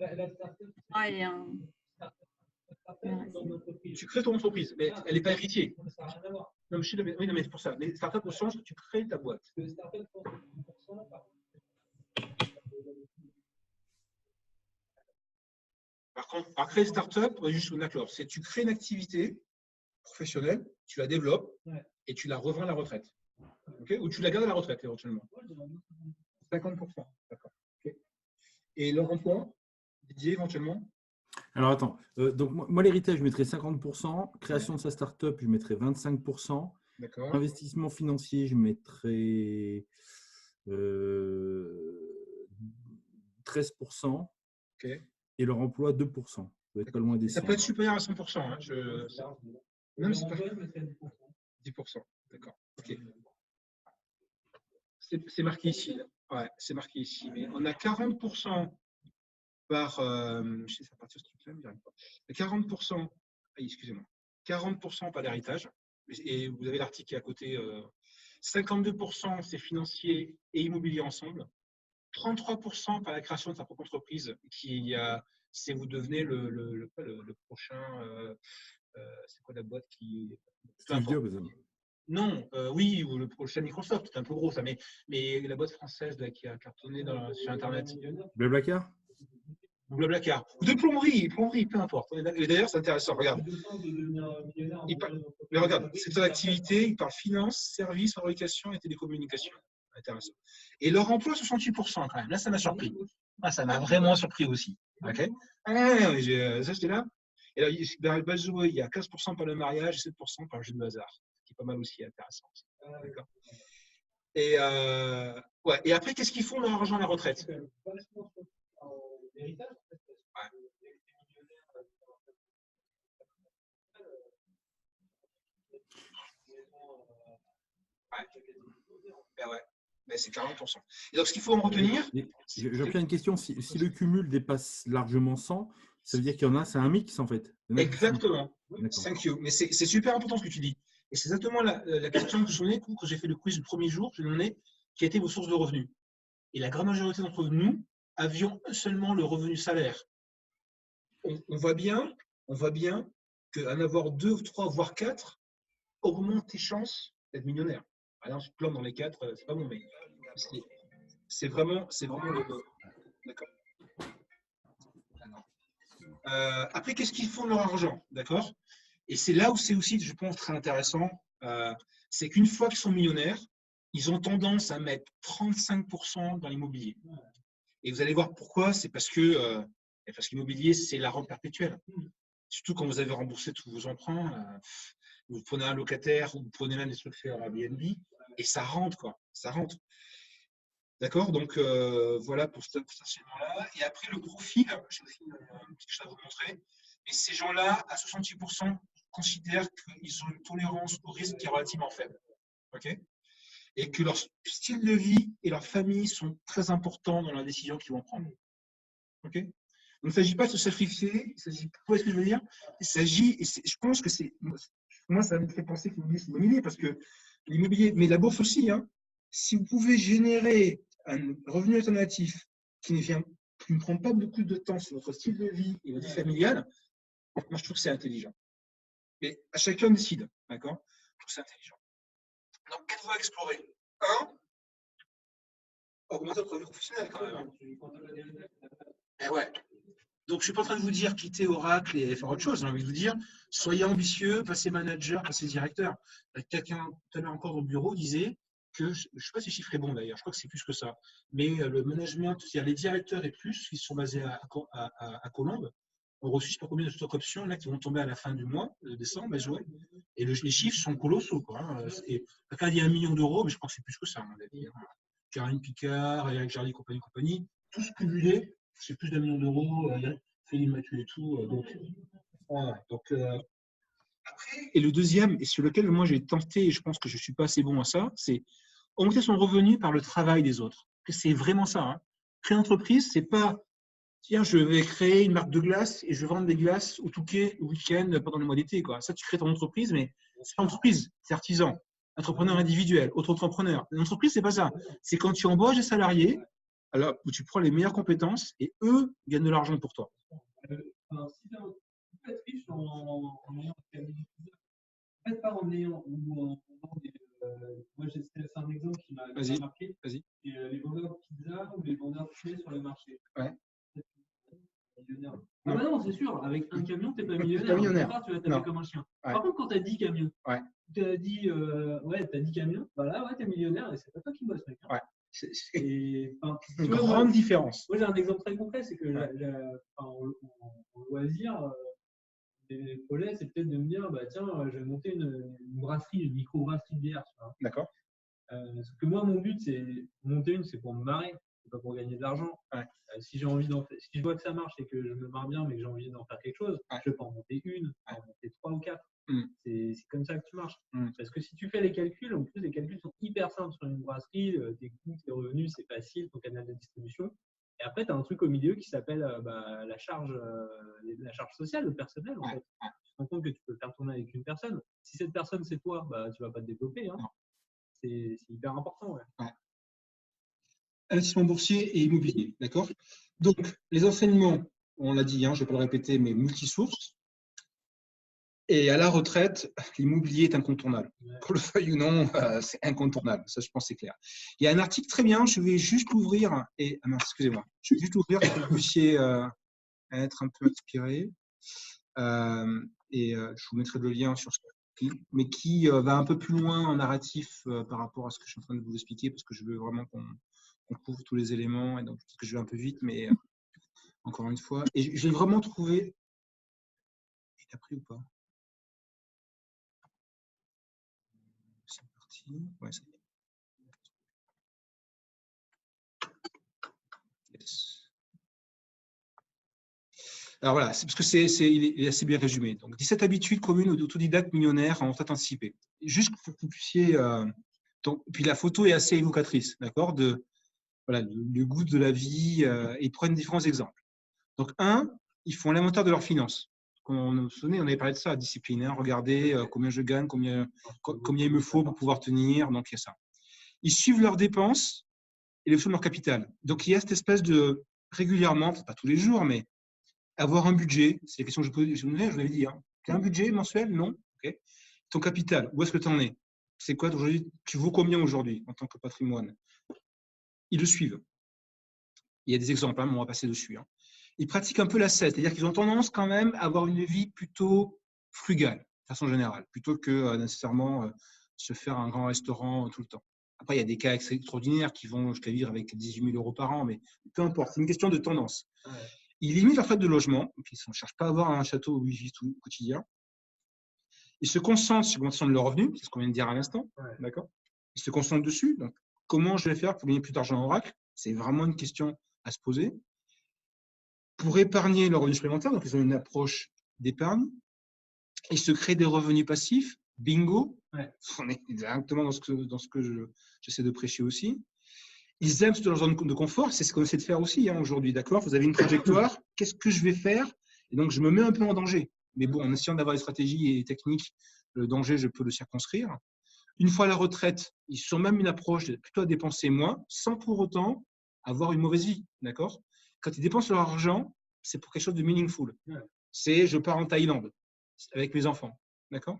Tu crées ton entreprise, mais elle n'est pas héritier. Non, oui, non, mais c'est pour ça. Les startups, au sens que tu crées ta boîte. Par contre, à créer une startup, juste d'accord, c'est tu crées une activité professionnelle, tu la développes et tu la revends à la retraite. Okay? Ou tu la gardes à la retraite éventuellement. 50%. D'accord. Okay. Et leur emploi, Didier, éventuellement? Alors attends, donc moi l'héritage, je mettrais 50%, création de sa startup, je mettrais 25%, investissement financier, je mettrais 13%, et leur emploi 2%. Ça va être pas loin des 100. Ça peut être supérieur à 100%. Hein. Même si c'est pas 10%. D'accord. Ok. C'est marqué ici. Ouais, c'est marqué ici. Mais on a 40% par. Je sais, ça va partir ce truc-là, mais j'arrive pas. 40%. Excusez-moi. 40% par l'héritage. Et vous avez l'article qui est à côté. 52% c'est financier et immobilier ensemble. 33% par la création de sa propre entreprise, c'est vous devenez le prochain. C'est quoi la boîte qui. Steve Jobs. Non, oui, ou le prochain Microsoft, c'est un peu gros ça, mais la boîte française là, qui a cartonné sur Internet. Blablacar? Ou Blablacar. Ou de plomberie, peu importe. Et d'ailleurs, c'est intéressant, regarde. Mais regarde, c'est son activité, il parle finance, services, fabrication et télécommunications. Intéressant. Et leur emploi, 68% quand même. Là, ça m'a surpris. Ça m'a vraiment surpris aussi. Ok. Ça, j'étais là. Et là, dans le base joué, il y a 15% par le mariage et 7% par le jeu de hasard. Qui est pas mal aussi intéressant. D'accord. Et, ouais. Et après, qu'est-ce qu'ils font de leur argent à la retraite? Ouais. Mais c'est 40%. Et donc, ce qu'il faut en retenir. J'ai une question. Si le cumul dépasse largement 100, ça veut dire qu'il y en a, c'est un mix en fait. Exactement. Thank you. Mais c'est super important ce que tu dis. Et c'est exactement la question que je me quand j'ai fait le quiz le premier jour, je me demandais qui étaient vos sources de revenus. Et la grande majorité d'entre nous avions seulement le revenu salaire. On voit bien qu'en avoir 2, 3, voire 4 augmente tes chances d'être millionnaire. Alors, je plante dans les 4, c'est pas bon, mais c'est vraiment le. D'accord. Après, qu'est-ce qu'ils font de leur argent? D'accord. Et c'est là où c'est aussi, je pense, très intéressant, c'est qu'une fois qu'ils sont millionnaires, ils ont tendance à mettre 35% dans l'immobilier. Et vous allez voir pourquoi, c'est parce que l'immobilier, c'est la rente perpétuelle. Surtout quand vous avez remboursé tous vos emprunts, vous prenez un locataire ou vous prenez même des trucs sur Airbnb et ça rentre, quoi. Ça rentre. D'accord? Donc, voilà pour cet enseignement-là. Et après, le profil, j'ai aussi une petite chose à vous montrer. Et ces gens-là, à 68%, considèrent qu'ils ont une tolérance au risque qui est relativement faible. OK? Et que leur style de vie et leur famille sont très importants dans la décision qu'ils vont prendre. OK? Donc, il ne s'agit pas de se sacrifier. Il s'agit, vous voyez ce que je veux dire? Il s'agit, et je pense que c'est, moi, ça me fait penser que l'immobilier, c'est l'immobilier, parce que l'immobilier, mais la bourse aussi, hein, si vous pouvez générer un revenu alternatif qui ne prend pas beaucoup de temps sur votre style de vie et votre vie familiale, moi, je trouve que c'est intelligent. Mais à chacun décide, d'accord? Je trouve que c'est intelligent. Donc, 4 voies à explorer. 1, augmenter votre revenu professionnel quand même. Eh ouais. Donc, je ne suis pas en train de vous dire quitter Oracle et faire autre chose. J'ai envie de vous dire, soyez ambitieux, passez manager, passez directeur. Quelqu'un tout à l'heure encore au bureau disait que, je ne sais pas si le chiffre est bon d'ailleurs, je crois que c'est plus que ça, mais le management, c'est-à-dire les directeurs et plus, qui sont basés à Colombes, ont reçu je ne sais pas combien de stock options là, qui vont tomber à la fin du mois, de décembre, et les chiffres sont colossaux, quoi, hein. Quelqu'un dit 1 million d'euros, mais je crois que c'est plus que ça, à mon avis, hein. Caroline Picard, Eric Jardy, compagnie, tous cumulés, c'est plus d'1 million d'euros, Philippe Mathieu et tout. Voilà. Après, et le deuxième, et sur lequel moi j'ai tenté, et je pense que je ne suis pas assez bon à ça, c'est augmenter son revenu par le travail des autres. C'est vraiment ça. Hein. Créer une entreprise, c'est pas tiens, je vais créer une marque de glace et je vais vendre des glaces au Touquet le week-end pendant le mois d'été. Ça, tu crées ton entreprise, mais c'est pas entreprise, c'est artisan. Entrepreneur individuel, auto-entrepreneur. L'entreprise, c'est pas ça. C'est quand tu embauches des salariés, alors où tu prends les meilleures compétences et eux gagnent de l'argent pour toi. Si tu peux être riche en ayant en fait, pas en ayant ou en vendant des. Moi, c'est un exemple qui m'a marqué. Vas-y. Les vendeurs de pizza ou les vendeurs de poulet sur le marché. Ouais. Millionnaire. Ah bah non, c'est sûr, avec un camion, tu n'es pas millionnaire. Pas millionnaire. Tu vas taper comme un chien. Ouais. Par contre, quand tu as 10 camions, ouais. tu as dit, t'as 10 camions, voilà, ouais, tu es millionnaire et c'est pas toi qui bosses, mec. Hein. Ouais. C'est une grande différence. Moi, j'ai un exemple très concret, c'est que en loisir, les projets, c'est peut-être de me dire, bah, tiens, je vais monter une brasserie, une micro-brasserie de bière. D'accord. Parce que moi, mon but, c'est monter une, c'est pour me marrer, c'est pas pour gagner de l'argent. Ouais. Si j'ai envie si je vois que ça marche et que je me marre bien, mais que j'ai envie d'en faire quelque chose, je peux en monter une, en monter 3 ou 4. C'est comme ça que tu marches. Parce que si tu fais les calculs, en plus, les calculs sont hyper simples sur une brasserie, tes coûts, tes revenus, c'est facile, ton canal de distribution. Et après, tu as un truc au milieu qui s'appelle la charge sociale, le personnel. En fait. Tu te rends compte que tu peux le faire tourner avec une personne. Si cette personne, c'est toi, bah, tu ne vas pas te développer. Hein. C'est hyper important. Ouais. Investissement boursier et immobilier. D'accord. Donc, les enseignements, on l'a dit, je ne vais pas le répéter, mais multisources. Et à la retraite, l'immobilier est incontournable. Qu'on le veuille ou non, c'est incontournable. Ça, je pense, c'est clair. Il y a un article très bien, je vais juste l'ouvrir. Et excusez-moi, je vais juste l'ouvrir pour que vous puissiez être un peu inspiré. Je vous mettrai le lien sur ce article, mais qui va un peu plus loin en narratif par rapport à ce que je suis en train de vous expliquer, parce que je veux vraiment qu'on couvre tous les éléments. Et donc, parce que je vais un peu vite, mais encore une fois. Et j'ai vraiment trouvé. Il t'a pris ou pas? C'est parti. Ouais, ça y est. Yes. Alors voilà, c'est parce que il est assez bien résumé. Donc, 17 habitudes communes aux autodidactes millionnaires en retraite anticipée. Juste pour que vous puissiez. Puis la photo est assez évocatrice, d'accord, de voilà, le goût de la vie. Et ils prennent différents exemples. Donc, ils font l'inventaire de leurs finances. Vous souvenez, on avait parlé de ça, discipline. Regardez combien je gagne, combien il me faut pour pouvoir tenir. Donc, il y a ça. Ils suivent leurs dépenses et l'évolution de leur capital. Donc, il y a cette espèce de régulièrement, pas tous les jours, mais avoir un budget. C'est la question que je vous l'avais dit. Tu as un budget mensuel? Non. Okay. Ton capital, où est-ce que tu en es? C'est quoi aujourd'hui? Tu vaux combien aujourd'hui en tant que patrimoine? Ils le suivent. Il y a des exemples, mais on va passer dessus. Ils pratiquent un peu l'ascèse, c'est-à-dire qu'ils ont tendance quand même à avoir une vie plutôt frugale. façon générale, plutôt que nécessairement se faire un grand restaurant tout le temps. Après, il y a des cas extraordinaires qui vont jusqu'à vivre avec 18 000 € par an, mais peu importe, c'est une question de tendance. Ouais. Ils limitent leurs frais de logement, donc ils ne cherchent pas à avoir un château où ils vivent tout quotidien. Ils se concentrent sur l'augmentation de leurs revenus, c'est ce qu'on vient de dire à l'instant. Ouais. D'accord ? Ils se concentrent dessus. Donc, comment je vais faire pour gagner plus d'argent en Oracle ? C'est vraiment une question à se poser. Pour épargner leurs revenus supplémentaires, donc ils ont une approche d'épargne. Ils se créent des revenus passifs. Bingo. Ouais. On est exactement dans ce que j'essaie de prêcher aussi. Ils aiment leur zone de confort. C'est ce qu'on essaie de faire aussi aujourd'hui. D'accord ? Vous avez une trajectoire. Qu'est-ce que je vais faire ? Et donc, je me mets un peu en danger. Mais bon, en essayant d'avoir des stratégies et techniques, le danger, je peux le circonscrire. Une fois à la retraite, ils sont même une approche plutôt à dépenser moins, sans pour autant avoir une mauvaise vie. D'accord ? Quand ils dépensent leur argent, c'est pour quelque chose de meaningful. C'est je pars en Thaïlande avec mes enfants. D'accord ?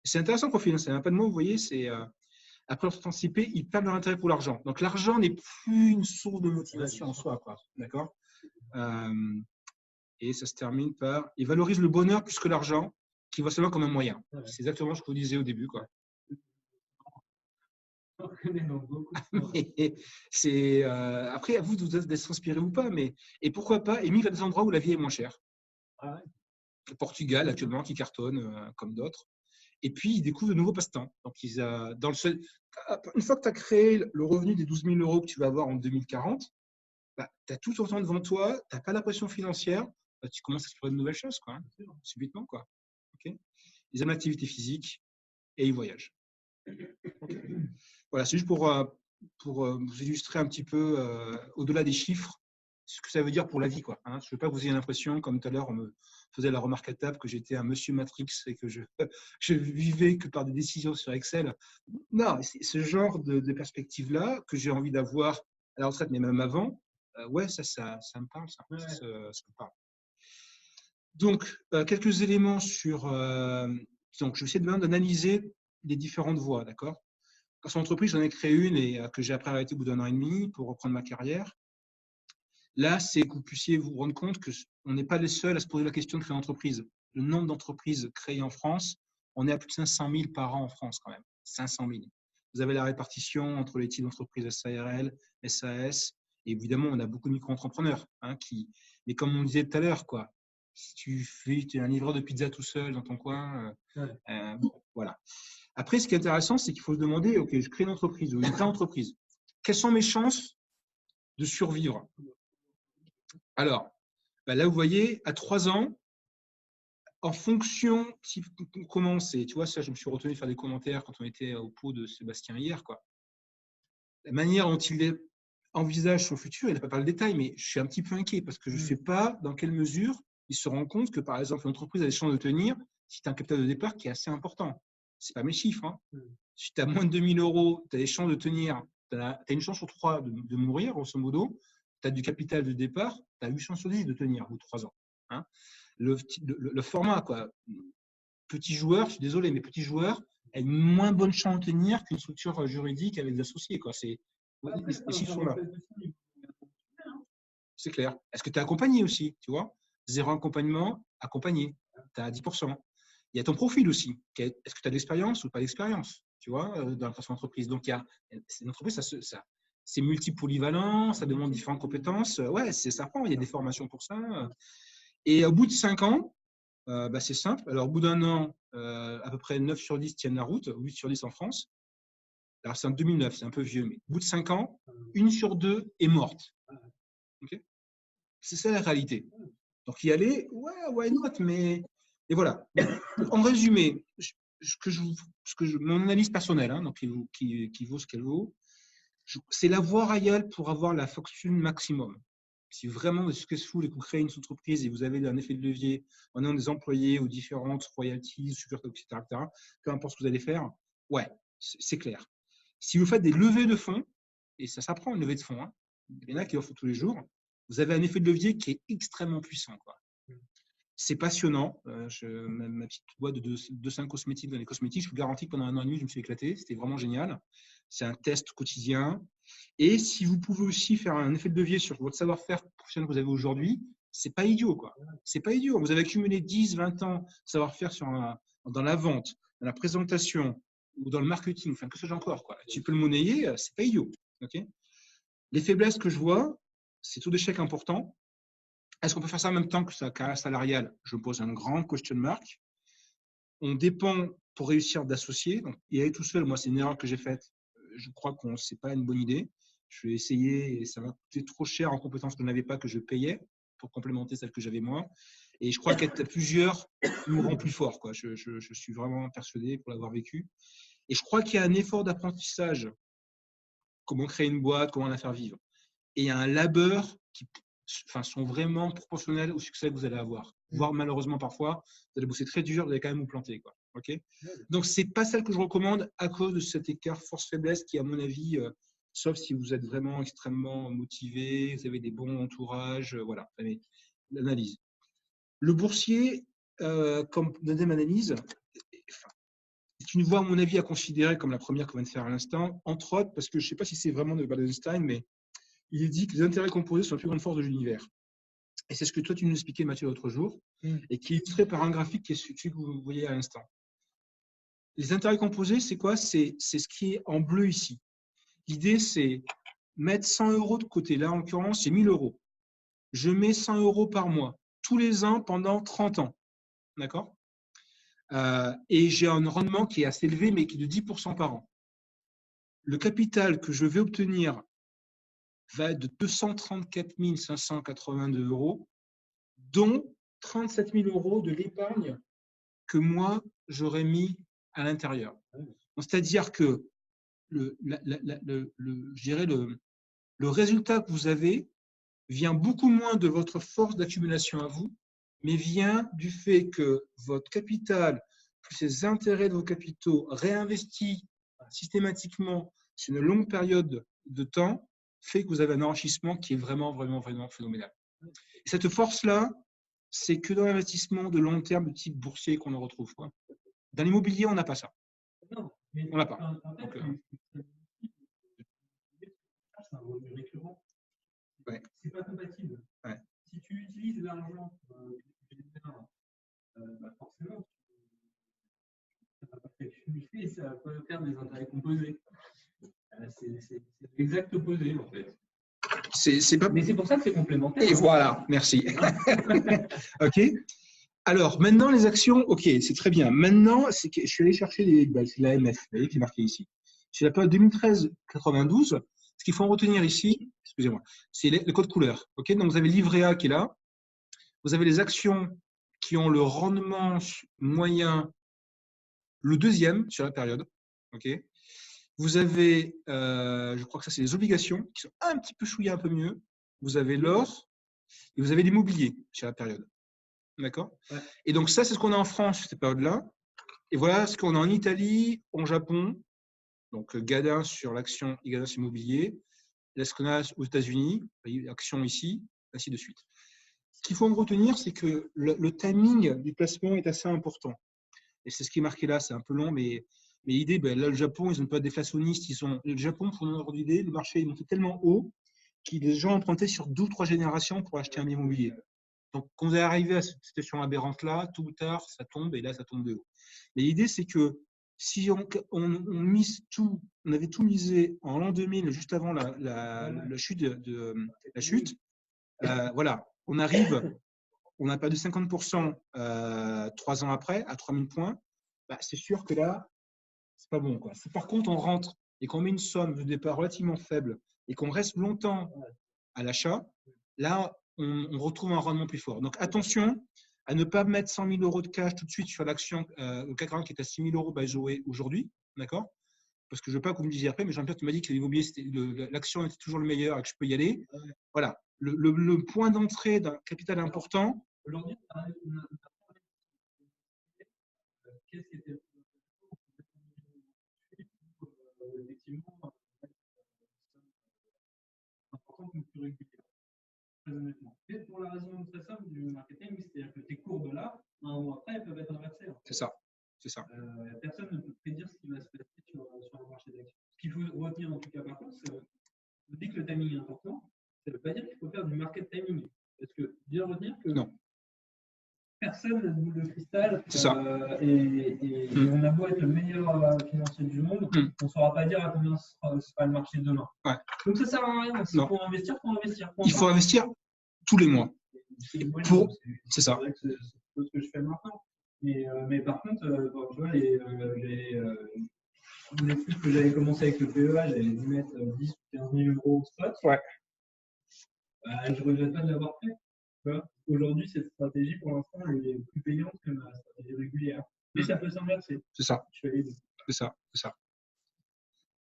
C'est intéressant qu'on fait. C'est un pas de mots, vous voyez, c'est après leur participer, ils perdent leur intérêt pour l'argent. Donc l'argent n'est plus une source de motivation en soi, quoi. D'accord ? Et ça se termine par ils valorisent le bonheur plus que l'argent, qui voit seulement comme un moyen. C'est exactement ce que vous disiez au début, quoi. C'est après à vous d'être inspiré ou pas, mais et pourquoi pas émigrer à des endroits où la vie est moins chère. Ah ouais. Le Portugal actuellement qui cartonne comme d'autres. Et puis ils découvrent de nouveaux passe-temps. Donc une fois que tu as créé le revenu des 12 000 € que tu vas avoir en 2040, bah, tu as tout ton temps devant toi, tu n'as pas la pression financière, bah, tu commences à explorer de nouvelles choses, quoi, hein, subitement, quoi. Okay. Ils aiment l'activité physique et ils voyagent. Okay. Voilà, c'est juste pour vous illustrer un petit peu au-delà des chiffres, ce que ça veut dire pour la vie, quoi. Hein. Je ne veux pas que vous ayez l'impression, comme tout à l'heure, on me faisait la remarque à table que j'étais un monsieur Matrix et que je vivais que par des décisions sur Excel. Non, c'est ce genre de perspective-là que j'ai envie d'avoir à la retraite, mais même avant. Ouais, ça me parle, ça. Ouais. Ça me parle. Donc, quelques éléments sur… donc, je vais essayer d'analyser les différentes voies, d'accord ? Dans son entreprise, j'en ai créé une et que j'ai après arrêté au bout d'1 an et demi pour reprendre ma carrière. Là, c'est que vous puissiez vous rendre compte qu'on n'est pas les seuls à se poser la question de créer une entreprise. Le nombre d'entreprises créées en France, on est à plus de 500 000 par an en France quand même. 500 000. Vous avez la répartition entre les types d'entreprises SARL, SAS, et évidemment, on a beaucoup de micro-entrepreneurs. Hein, mais comme on disait tout à l'heure, quoi, si tu es un livreur de pizza tout seul dans ton coin, voilà. Après, ce qui est intéressant, c'est qu'il faut se demander, OK, je crée une entreprise ou une vraie entreprise. Quelles sont mes chances de survivre ? Alors, là, vous voyez, à 3 ans, en fonction, si on commence, et tu vois, ça, je me suis retenu à faire des commentaires quand on était au pot de Sébastien hier, quoi. La manière dont il envisage son futur, il n'a pas parlé de détails, mais je suis un petit peu inquiet parce que je ne sais pas dans quelle mesure il se rend compte que, par exemple, l'entreprise a des chances de tenir si tu as un capital de départ qui est assez important. Ce n'est pas mes chiffres. Hein. Si tu as moins de 2 000 €, tu as des chances de tenir, tu as une chance sur 3 de mourir, grosso modo. Tu as du capital de départ, tu as 8 chances sur 10 de tenir au bout de 3 ans. Hein. Le format, quoi. Petit joueur, je suis désolé, mais petit joueur a une moins bonne chance de tenir qu'une structure juridique avec des associés. Quoi. Les chiffres sont là. C'est clair. Est-ce que tu es accompagné aussi, tu vois ? 0 accompagnement, accompagné. Tu as 10%. Il y a ton profil aussi. Est-ce que tu as de l'expérience ou pas d'expérience, tu vois, dans la création d'entreprise ? Donc, une entreprise, c'est multi-polyvalent, ça demande différentes compétences. Ouais, ça prend. Il y a des formations pour ça. Et au bout de 5 ans, c'est simple. Alors, au bout d'1 an, à peu près 9 sur 10 tiennent la route, 8 sur 10 en France. Alors, c'est en 2009, c'est un peu vieux, mais au bout de 5 ans, 1 sur 2 est morte. Okay, c'est ça la réalité. Donc, y aller, ouais, why not, mais… Et voilà. En résumé, mon analyse personnelle, hein, donc qui vaut ce qu'elle vaut, c'est la voie royale pour avoir la fortune maximum. Si vraiment vous êtes successful et que vous créez une entreprise et vous avez un effet de levier en ayant des employés ou différentes royalties, etc., peu importe ce que vous allez faire, ouais, c'est clair. Si vous faites des levées de fonds, et ça s'apprend une levée de fonds, hein, il y en a qui en font tous les jours, vous avez un effet de levier qui est extrêmement puissant, quoi. C'est passionnant. Ma petite boîte de 2-5 cosmétiques dans les cosmétiques, je vous garantis que pendant 1 an et demi, je me suis éclaté. C'était vraiment génial. C'est un test quotidien. Et si vous pouvez aussi faire un effet de levier sur votre savoir-faire professionnel que vous avez aujourd'hui, c'est pas idiot, quoi. C'est pas idiot. Vous avez accumulé 10, 20 ans de savoir-faire sur dans la vente, dans la présentation ou dans le marketing, enfin, que sais-je encore, quoi. Tu peux le monnayer, c'est pas idiot. Okay, les faiblesses que je vois, c'est taux d'échec important. Est-ce qu'on peut faire ça en même temps que sa carrière salariale? Je me pose un grand question mark. On dépend pour réussir d'associer. Donc, y aller tout seul, moi, c'est une erreur que j'ai faite. Je crois que ce n'est pas une bonne idée. Je vais essayer et ça va coûter trop cher en compétences que je n'avais pas, que je payais pour complémenter celles que j'avais moi. Et je crois qu'être plusieurs nous rend plus fort, quoi. Je suis vraiment persuadé pour l'avoir vécu. Et je crois qu'il y a un effort d'apprentissage. Comment créer une boîte, comment la faire vivre. Et il y a un labeur qui sont vraiment proportionnels au succès que vous allez avoir. Voire malheureusement parfois, vous allez bosser très dur, vous allez quand même vous planter, quoi. Okay, donc, ce n'est pas celle que je recommande à cause de cet écart force-faiblesse qui, à mon avis, sauf si vous êtes vraiment extrêmement motivé, vous avez des bons entourages, voilà, l'analyse. Le boursier, comme deuxième analyse, c'est une voie, à mon avis, à considérer comme la première qu'on vient de faire à l'instant, entre autres, parce que je ne sais pas si c'est vraiment de Wallenstein, mais il dit que les intérêts composés sont la plus grande force de l'univers. Et c'est ce que toi, tu nous expliquais, Mathieu, l'autre jour, et qui est illustré par un graphique qui est celui que vous voyez à l'instant. Les intérêts composés, c'est quoi? C'est ce qui est en bleu ici. L'idée, c'est mettre 100 € de côté. Là, en l'occurrence, c'est 1 000 €. Je mets 100 € par mois, tous les ans, pendant 30 ans. D'accord? Et j'ai un rendement qui est assez élevé, mais qui est de 10% par an. Le capital que je vais obtenir va être de 234 582 €, dont 37 000 € de l'épargne que moi, j'aurais mis à l'intérieur. C'est-à-dire que je dirais le résultat que vous avez vient beaucoup moins de votre force d'accumulation à vous, mais vient du fait que votre capital, plus les intérêts de vos capitaux réinvestis systématiquement sur une longue période de temps, fait que vous avez un enrichissement qui est vraiment, vraiment, vraiment phénoménal. Et cette force-là, c'est que dans l'investissement de long terme de type boursier qu'on en retrouve, quoi. Dans l'immobilier, on n'a pas ça. Non, mais on n'a pas. C'est un revenu récurrent. Ouais. C'est pas compatible. Ouais. Si tu utilises l'argent, forcément, ça va pas accumuler, ça va pas faire des intérêts composés. C'est l'exact opposé, en fait. Mais c'est pour ça que c'est complémentaire. Et voilà, merci. OK. Alors, maintenant, les actions, OK, c'est très bien. Maintenant, je suis allé chercher c'est l'AMF, vous voyez, qui est marqué ici. Sur la période 2013-92, ce qu'il faut en retenir ici, excusez-moi, c'est le code couleur. OK, donc, vous avez livret A qui est là. Vous avez les actions qui ont le rendement moyen, le deuxième sur la période. OK. Vous avez, je crois que ça, c'est les obligations qui sont un petit peu chouillées un peu mieux. Vous avez l'or et vous avez l'immobilier sur la période. D'accord? Ouais. Et donc, ça, c'est ce qu'on a en France, cette période-là. Et voilà ce qu'on a en Italie, en Japon. Donc, Gadin sur l'action et Gadin sur l'immobilier. Là, ce qu'on a aux États-Unis, action ici, ainsi de suite. Ce qu'il faut en retenir, c'est que le timing du placement est assez important. Et c'est ce qui est marqué là, c'est un peu long, mais l'idée, là, le Japon, ils n'ont pas déflationniste. Le Japon, pour notre idée, le marché est monté tellement haut que les gens empruntaient sur 2 ou 3 générations pour acheter un immobilier. Donc, quand vous arrivez à cette situation aberrante-là, tôt ou tard, ça tombe et là, ça tombe de haut. Mais l'idée, c'est que si on mise tout, on avait tout misé en l'an 2000, juste avant la chute, voilà, on arrive, on a perdu 50% 3 ans après, à 3000 points, c'est sûr que là, c'est pas bon, quoi. Si par contre, on rentre et qu'on met une somme de départ relativement faible et qu'on reste longtemps à l'achat, là, on retrouve un rendement plus fort. Donc, attention à ne pas mettre 100 000 € de cash tout de suite sur l'action au CAC 40 qui est à 6 000 € by Zoé aujourd'hui, d'accord? Parce que je ne veux pas que vous me disiez après, mais Jean-Pierre, tu m'as dit que l'immobilier, l'action était toujours le meilleur et que je peux y aller. Voilà. Le point d'entrée d'un capital important. Aujourd'hui, qu'est-ce qui était effectivement important que plus régulier, très honnêtement. Et pour la raison très simple du marketing, c'est-à-dire que tes courbes là, un mois après, elles peuvent être inversées. C'est ça. C'est ça. Personne ne peut prédire ce qui va se passer sur le marché d'actions. Ce qu'il faut retenir en tout cas par contre, c'est que dès que le timing est important, ça ne veut pas dire qu'il faut faire du market timing. Parce que bien retenir que non. personne n'a de boule de cristal. C'est ça. Et on a beau être le meilleur financier du monde, on ne saura pas dire à combien sera le marché demain. Ouais. Donc ça ne sert à rien. Pour investir, faut investir. Il faut investir tous les mois. C'est ça. C'est ce que je fais maintenant. Mais par contre, tu vois, les trucs que j'avais commencé avec le PEA, j'avais dû mettre 10 ou 15 000 euros au spot. Ouais. Je ne regrette pas de l'avoir fait. Aujourd'hui, cette stratégie, pour l'instant, elle est plus payante que ma stratégie régulière. Mais ça peut s'inverser. C'est ça. Je fais les deux. C'est ça.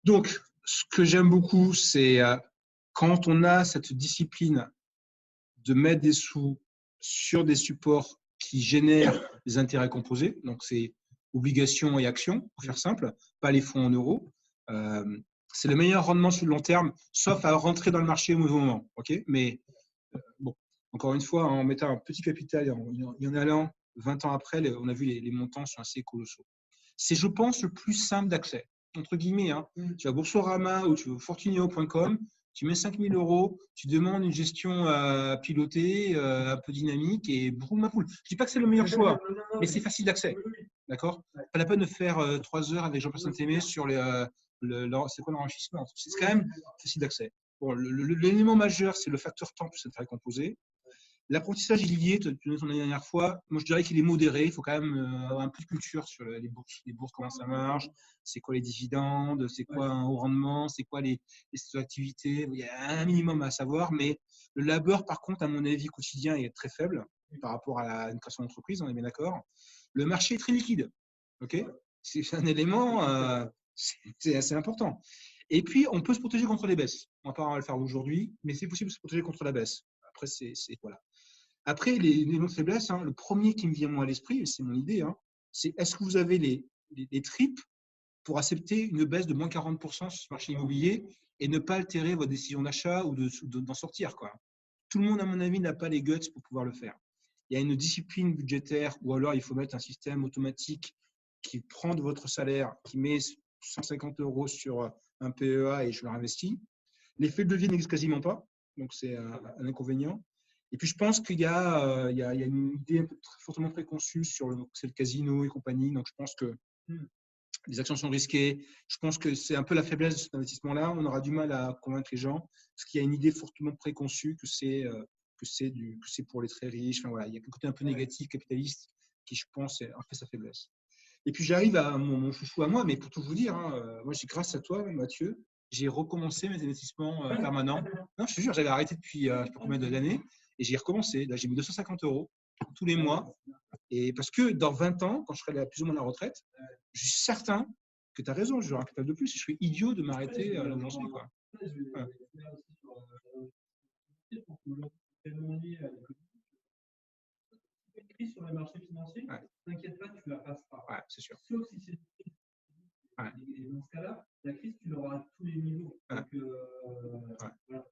Donc, ce que j'aime beaucoup, c'est quand on a cette discipline de mettre des sous sur des supports qui génèrent des intérêts composés. Donc, c'est obligations et actions, pour faire simple, pas les fonds en euros. C'est le meilleur rendement sur le long terme, sauf à rentrer dans le marché au mauvais moment. Okay, mais bon, encore une fois, en mettant un petit capital et en allant 20 ans après, on a vu les montants sont assez colossaux. C'est, je pense, le plus simple d'accès. Entre guillemets, hein. Tu vas à Boursorama ou tu vas fortuneo.com, tu mets 5 000 euros, tu demandes une gestion pilotée, un peu dynamique et boum ma poule. Je ne dis pas que c'est le meilleur choix, mais c'est facile d'accès. D'accord ? Pas la peine de faire 3 heures avec Jean-Pierre Saint-Aimé sur c'est quoi l'enrichissement ? C'est quand même facile d'accès. Bon, l'élément majeur, c'est le facteur temps plus intérêt composé. L'apprentissage illié, tu nous en as la dernière fois, moi je dirais qu'il est modéré. Il faut quand même avoir un peu de culture sur les bourses, comment ça marche, c'est quoi les dividendes, c'est quoi un haut rendement, c'est quoi les activités. Il y a un minimum à savoir, mais le labeur, par contre, à mon avis, quotidien est très faible par rapport à une création d'entreprise, on est bien d'accord. Le marché est très liquide. Okay, c'est un élément, c'est assez important. Et puis, on peut se protéger contre les baisses. On ne va pas le faire aujourd'hui, mais c'est possible de se protéger contre la baisse. Après, voilà. Après, les éléments de faiblesse, hein, le premier qui me vient moi à l'esprit, et c'est mon idée, hein, c'est est-ce que vous avez les tripes pour accepter une baisse de moins 40% sur ce marché immobilier et ne pas altérer votre décision d'achat ou d'en sortir, quoi. Tout le monde, à mon avis, n'a pas les guts pour pouvoir le faire. Il y a une discipline budgétaire ou alors il faut mettre un système automatique qui prend de votre salaire, qui met 150 euros sur un PEA et je le réinvestis. L'effet de levier n'existe quasiment pas, donc c'est un inconvénient. Et puis je pense qu'il y a une idée fortement préconçue sur le casino et compagnie, donc je pense que les actions sont risquées. Je pense que c'est un peu la faiblesse de cet investissement-là. On aura du mal à convaincre les gens parce qu'il y a une idée fortement préconçue que c'est pour les très riches. Enfin, voilà, il y a un côté un peu négatif, capitaliste, qui, je pense, est un peu sa faiblesse. Et puis, j'arrive à mon chouchou à moi, mais pour tout vous dire, hein, moi, grâce à toi, Mathieu, j'ai recommencé mes investissements permanents. Non, je te jure, j'avais arrêté depuis je ne sais pas combien d'années et j'ai recommencé. Là, j'ai mis 250 euros tous les mois. Et parce que dans 20 ans, quand je serai plus ou moins à la retraite, je suis certain que tu as raison, je vais un capital de plus. Je suis idiot de m'arrêter là où j'en suis, quoi. Crise sur les marchés financiers, t'inquiète pas, tu la passeras. Ouais, c'est sûr. Sauf si c'est et dans ce cas-là, la crise, tu l'auras à tous les niveaux. Donc, voilà.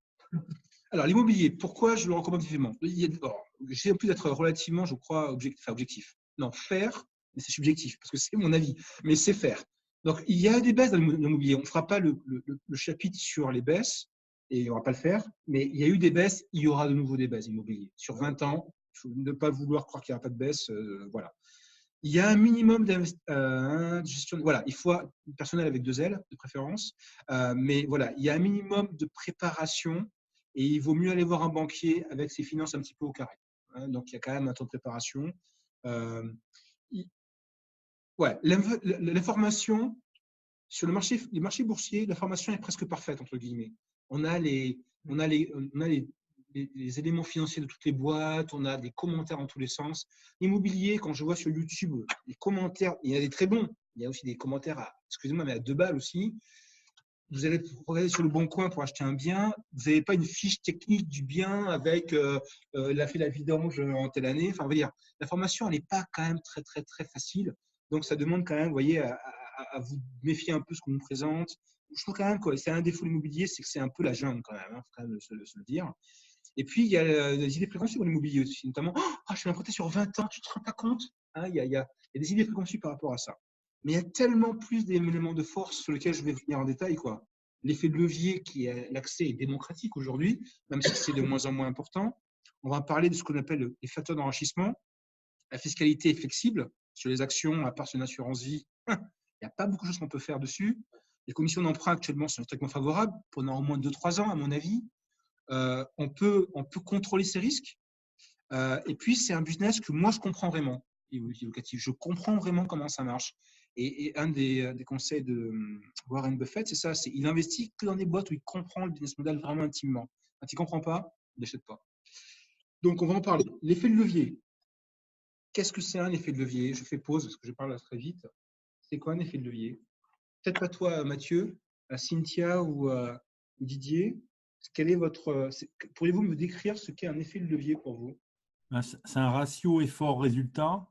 Alors, l'immobilier, pourquoi je le recommande vivement ? J'essaie en plus d'être relativement, je crois, objectif. Non, faire, mais c'est subjectif, parce que c'est mon avis, mais c'est faire. Donc, il y a des baisses dans l'immobilier. On ne fera pas le chapitre sur les baisses, et on ne va pas le faire, mais il y a eu des baisses, il y aura de nouveau des baisses immobilières. Sur 20 ans, il faut ne pas vouloir croire qu'il n'y aura pas de baisse. Voilà. Il y a un minimum de gestion. Voilà, il faut un personnel avec 2 ailes, de préférence. Mais voilà, il y a un minimum de préparation et il vaut mieux aller voir un banquier avec ses finances un petit peu au carré. Hein, donc, il y a quand même un temps de préparation. L'information sur les marchés boursiers, l'information est presque parfaite, entre guillemets. On a les éléments financiers de toutes les boîtes, on a des commentaires dans tous les sens. L'immobilier, quand je vois sur YouTube, les commentaires, il y a des très bons, il y a aussi des commentaires excusez-moi, mais à 2 balles aussi. Vous allez regarder sur le Bon Coin pour acheter un bien, vous n'avez pas une fiche technique du bien avec la fait la vidange en telle année. Enfin, on va dire, l'information, elle n'est pas quand même très, très, très facile. Donc, ça demande quand même, vous voyez, à vous méfier un peu de ce qu'on nous présente. Je trouve quand même que c'est un défaut de l'immobilier, c'est que c'est un peu la jungle quand même, il faut quand même se le dire. Et puis, il y a des idées préconçues dans l'immobilier aussi, notamment je vais emprunter sur 20 ans, tu ne te rends pas compte, hein, il y a des idées préconçues par rapport à ça. Mais il y a tellement plus d'éléments de force sur lesquels je vais venir en détail, quoi. L'effet de levier, l'accès est démocratique aujourd'hui, même si c'est de moins en moins important. On va parler de ce qu'on appelle les facteurs d'enrichissement. La fiscalité est flexible sur les actions, à part sur une assurance vie. Il n'y a pas beaucoup de choses qu'on peut faire dessus. Les conditions d'emprunt actuellement sont extrêmement favorables pendant au moins 2-3 ans, à mon avis. On peut contrôler ces risques. Et puis, c'est un business que moi, je comprends vraiment. Je comprends vraiment comment ça marche. Et un des conseils de Warren Buffett, c'est ça, il investit que dans des boîtes où il comprend le business model vraiment intimement. Quand il ne comprend pas, il n'achète pas. Donc, on va en parler. L'effet de levier. Qu'est-ce que c'est un effet de levier? Je fais pause parce que je parle très vite. C'est quoi un effet de levier? Peut-être pas toi, Mathieu, Cynthia ou Didier. Pourriez-vous me décrire ce qu'est un effet de levier pour vous? C'est un ratio effort-résultat.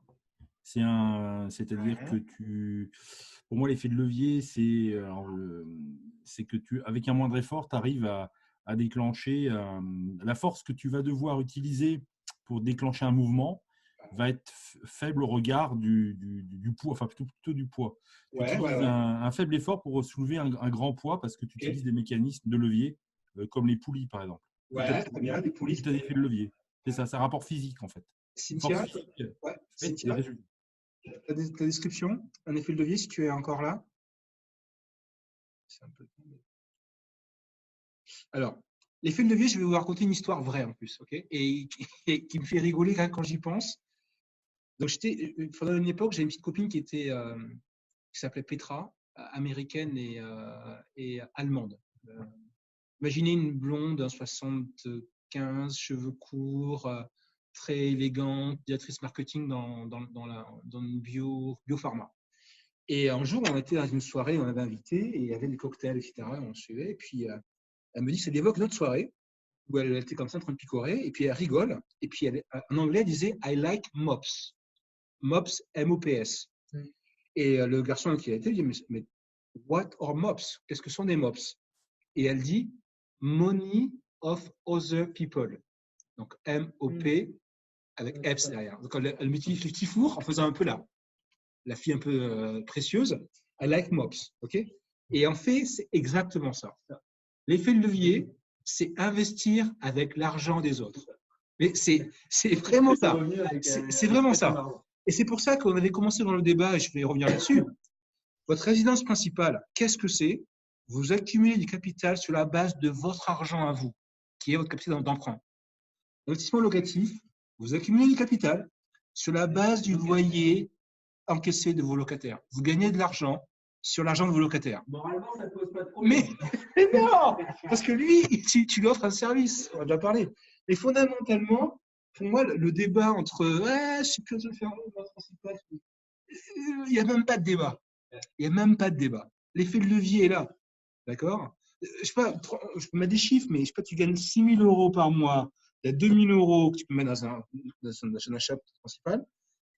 C'est-à-dire que pour moi, l'effet de levier, c'est que avec un moindre effort, tu arrives à déclencher la force que tu vas devoir utiliser pour déclencher un mouvement va être faible au regard du poids, enfin plutôt du poids. Tu utilises un faible effort pour soulever un grand poids parce que tu utilises des mécanismes de levier comme les poulies, par exemple. Très bien, les poulies. Tu as des effets de levier. C'est ça, c'est un rapport physique en fait. Cynthia, ta description, un effet de levier, si tu es encore là. Alors, l'effet de levier, je vais vous raconter une histoire vraie en plus, et qui me fait rigoler quand j'y pense. Donc, pendant une époque, j'avais une petite copine qui s'appelait Petra, américaine et allemande. Imaginez une blonde, 75, cheveux courts, très élégante, directrice marketing dans une biopharma. Et un jour, on était dans une soirée, on avait invité, et il y avait des cocktails, etc. On suivait, et puis elle me dit que ça évoque notre soirée, où elle était comme ça en train de picorer, et puis elle rigole, et puis en anglais, elle disait « I like mops ». Mops, M-O-P-S. Et le garçon qui a été dit « Mais what are mops ?» Qu'est-ce que sont des mops? Et elle dit « Money of other people ». Donc M-O-P avec F derrière. Donc elle m'utilise le petit four en faisant un peu la fille un peu précieuse. I like mops. Et en fait, c'est exactement ça. L'effet de levier, c'est investir avec l'argent des autres. Mais c'est vraiment ça. C'est vraiment ça. Et c'est pour ça qu'on avait commencé dans le débat, et je vais revenir là-dessus. Votre résidence principale, qu'est-ce que c'est? Vous accumulez du capital sur la base de votre argent à vous, qui est votre capital d'emprunt. Investissement locatif, vous accumulez du capital sur la base du loyer encaissé de vos locataires. Vous gagnez de l'argent sur l'argent de vos locataires. Moralement, ça ne pose pas de problème. Mais non, parce que lui, tu lui offres un service, on a déjà parlé. Et fondamentalement, pour moi, le débat entre je ne sais plus ce que faire, il n'y a même pas de débat. Il n'y a même pas de débat. L'effet de levier est là. D'accord? Je sais pas, je peux mettre des chiffres, mais je sais pas, tu gagnes 6 000 € par mois. Il y a 2 000 € que tu peux mettre dans un achat principal.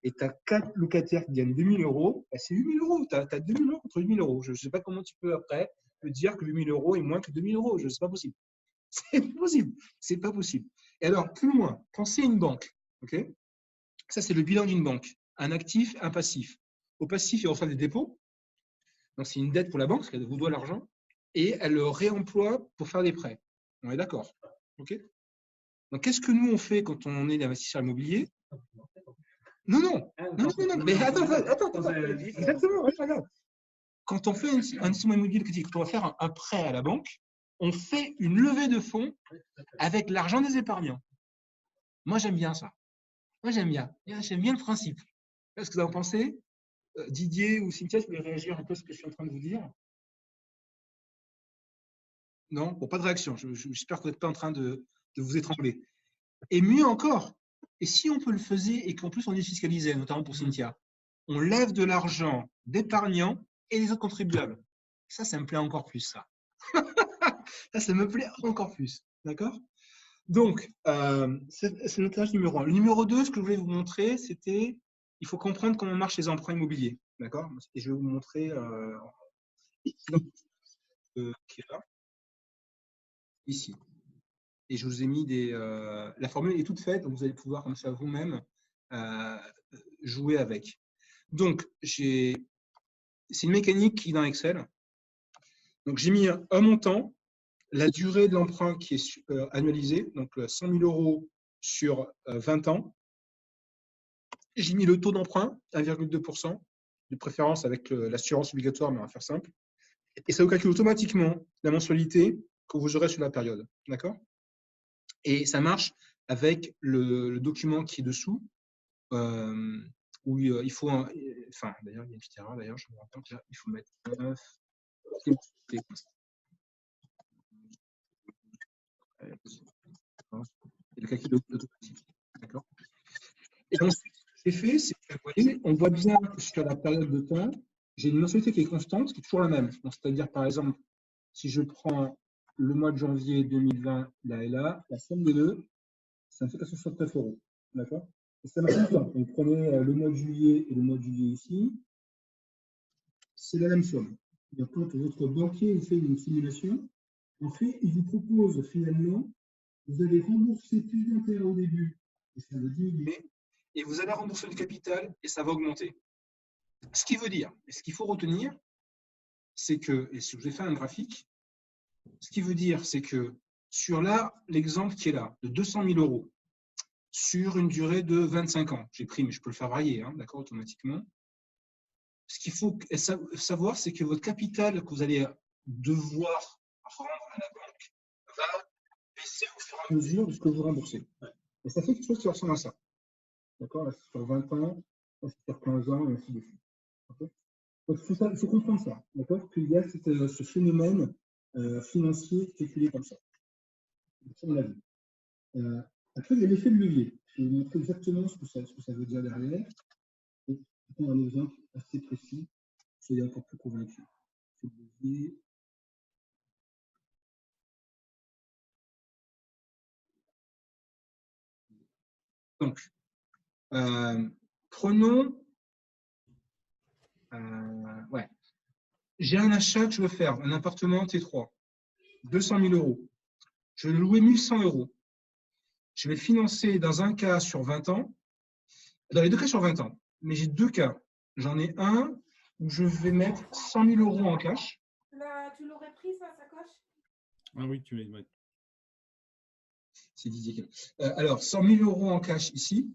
Et tu as 4 locataires qui gagnent 2 000 €, c'est 8 000 €. Tu as 2 000 € contre 8 000 €. Je ne sais pas comment tu peux après me dire que 8 000 € est moins que 2 000 €. C'est pas possible. C'est pas possible. C'est pas possible. Et alors, plus loin, pensez à une banque. Ça, c'est le bilan d'une banque. Un actif, un passif. Au passif, il reçoit des dépôts. Donc, c'est une dette pour la banque, parce qu'elle vous doit l'argent. Et elle le réemploie pour faire des prêts. On est d'accord? Donc, qu'est-ce que nous, on fait quand on est investisseur immobilier? Non. Mais attends. Exactement, regarde. Quand on fait un investissement immobilier, quand on va faire un prêt à la banque, on fait une levée de fonds avec l'argent des épargnants. Moi, j'aime bien ça. J'aime bien le principe. Qu'est-ce que vous en pensez? Didier ou Cynthia, vous voulez réagir un peu à ce que je suis en train de vous dire? Non? Bon, pas de réaction. J'espère que vous n'êtes pas en train de vous étrangler. Et mieux encore, et si on peut le faire et qu'en plus on est fiscalisé, notamment pour Cynthia, on lève de l'argent d'épargnants et des autres contribuables. Ça me plaît encore plus, ça. Ça me plaît encore plus. D'accord? Donc, c'est notre tâche numéro 1. Le numéro 2, ce que je voulais vous montrer, c'était il faut comprendre comment marchent les emprunts immobiliers. D'accord? Et je vais vous montrer qui est là. Ici. Et je vous ai mis la formule est toute faite, donc vous allez pouvoir comme ça vous-même jouer avec. Donc, c'est une mécanique qui est dans Excel. Donc, j'ai mis un montant, la durée de l'emprunt qui est annualisée, donc 100 000 € sur 20 ans. j'ai mis le taux d'emprunt, 1,2%, de préférence avec l'assurance obligatoire, mais on va faire simple. Et ça vous calcule automatiquement la mensualité que vous aurez sur la période. D'accord? Et ça marche avec le document qui est dessous, où il faut… Enfin, d'ailleurs, il y a une petite erreur. D'ailleurs, je me rends compte, il faut mettre 9. Et le calcul automatique. D'accord? Et ensuite, ce que j'ai fait, c'est que, vous voyez, on voit bien que sur la période de temps, j'ai une mensualité qui est constante, qui est toujours la même. C'est-à-dire, par exemple, si je prends le mois de janvier 2020, là et là, la somme des deux, ça me fait 469 €. D'accord? Et ça marche tout le temps. Vous prenez le mois de juillet et le mois de juillet ici, c'est la même somme. Donc, quand votre banquier vous fait une simulation, en fait, il vous propose finalement, vous allez rembourser plus d'intérêt au début, et ça va diminuer, et vous allez rembourser le capital, et ça va augmenter. Ce qui veut dire, et ce qu'il faut retenir, c'est que, et si je vous ai fait un graphique, ce qui veut dire, c'est que sur là, l'exemple qui est là, de 200 000 € sur une durée de 25 ans, j'ai pris, mais je peux le faire varier, hein, d'accord, automatiquement. Ce qu'il faut savoir, c'est que votre capital que vous allez devoir rendre à la banque va baisser au fur et à mesure de ce que vous remboursez. Et ça fait quelque chose qui ressemble à ça. D'accord? Sur 20 ans, sur 15 ans, et ainsi de suite. Okay? Donc, il faut comprendre ça. D'accord? Qu'il y a ce phénomène financier spéculé comme ça. Ça, on l'a vu. Après, il y a l'effet de levier. Je vais vous montrer exactement ce que ça veut dire derrière. Et prendre un exemple assez précis, soyez encore plus convaincu. Donc, prenons, ouais, j'ai un achat que je veux faire, un appartement T3, 200 000 €. Je vais le louer 1 100 €. Je vais financer dans un cas sur 20 ans, dans les deux cas sur 20 ans, mais j'ai deux cas. J'en ai un où je vais mettre 100 000 € en cash. Tu l'aurais pris, ça, sacoche? Ah oui, tu l'as. Ouais. C'est Didier. Alors, 100 000 € en cash ici.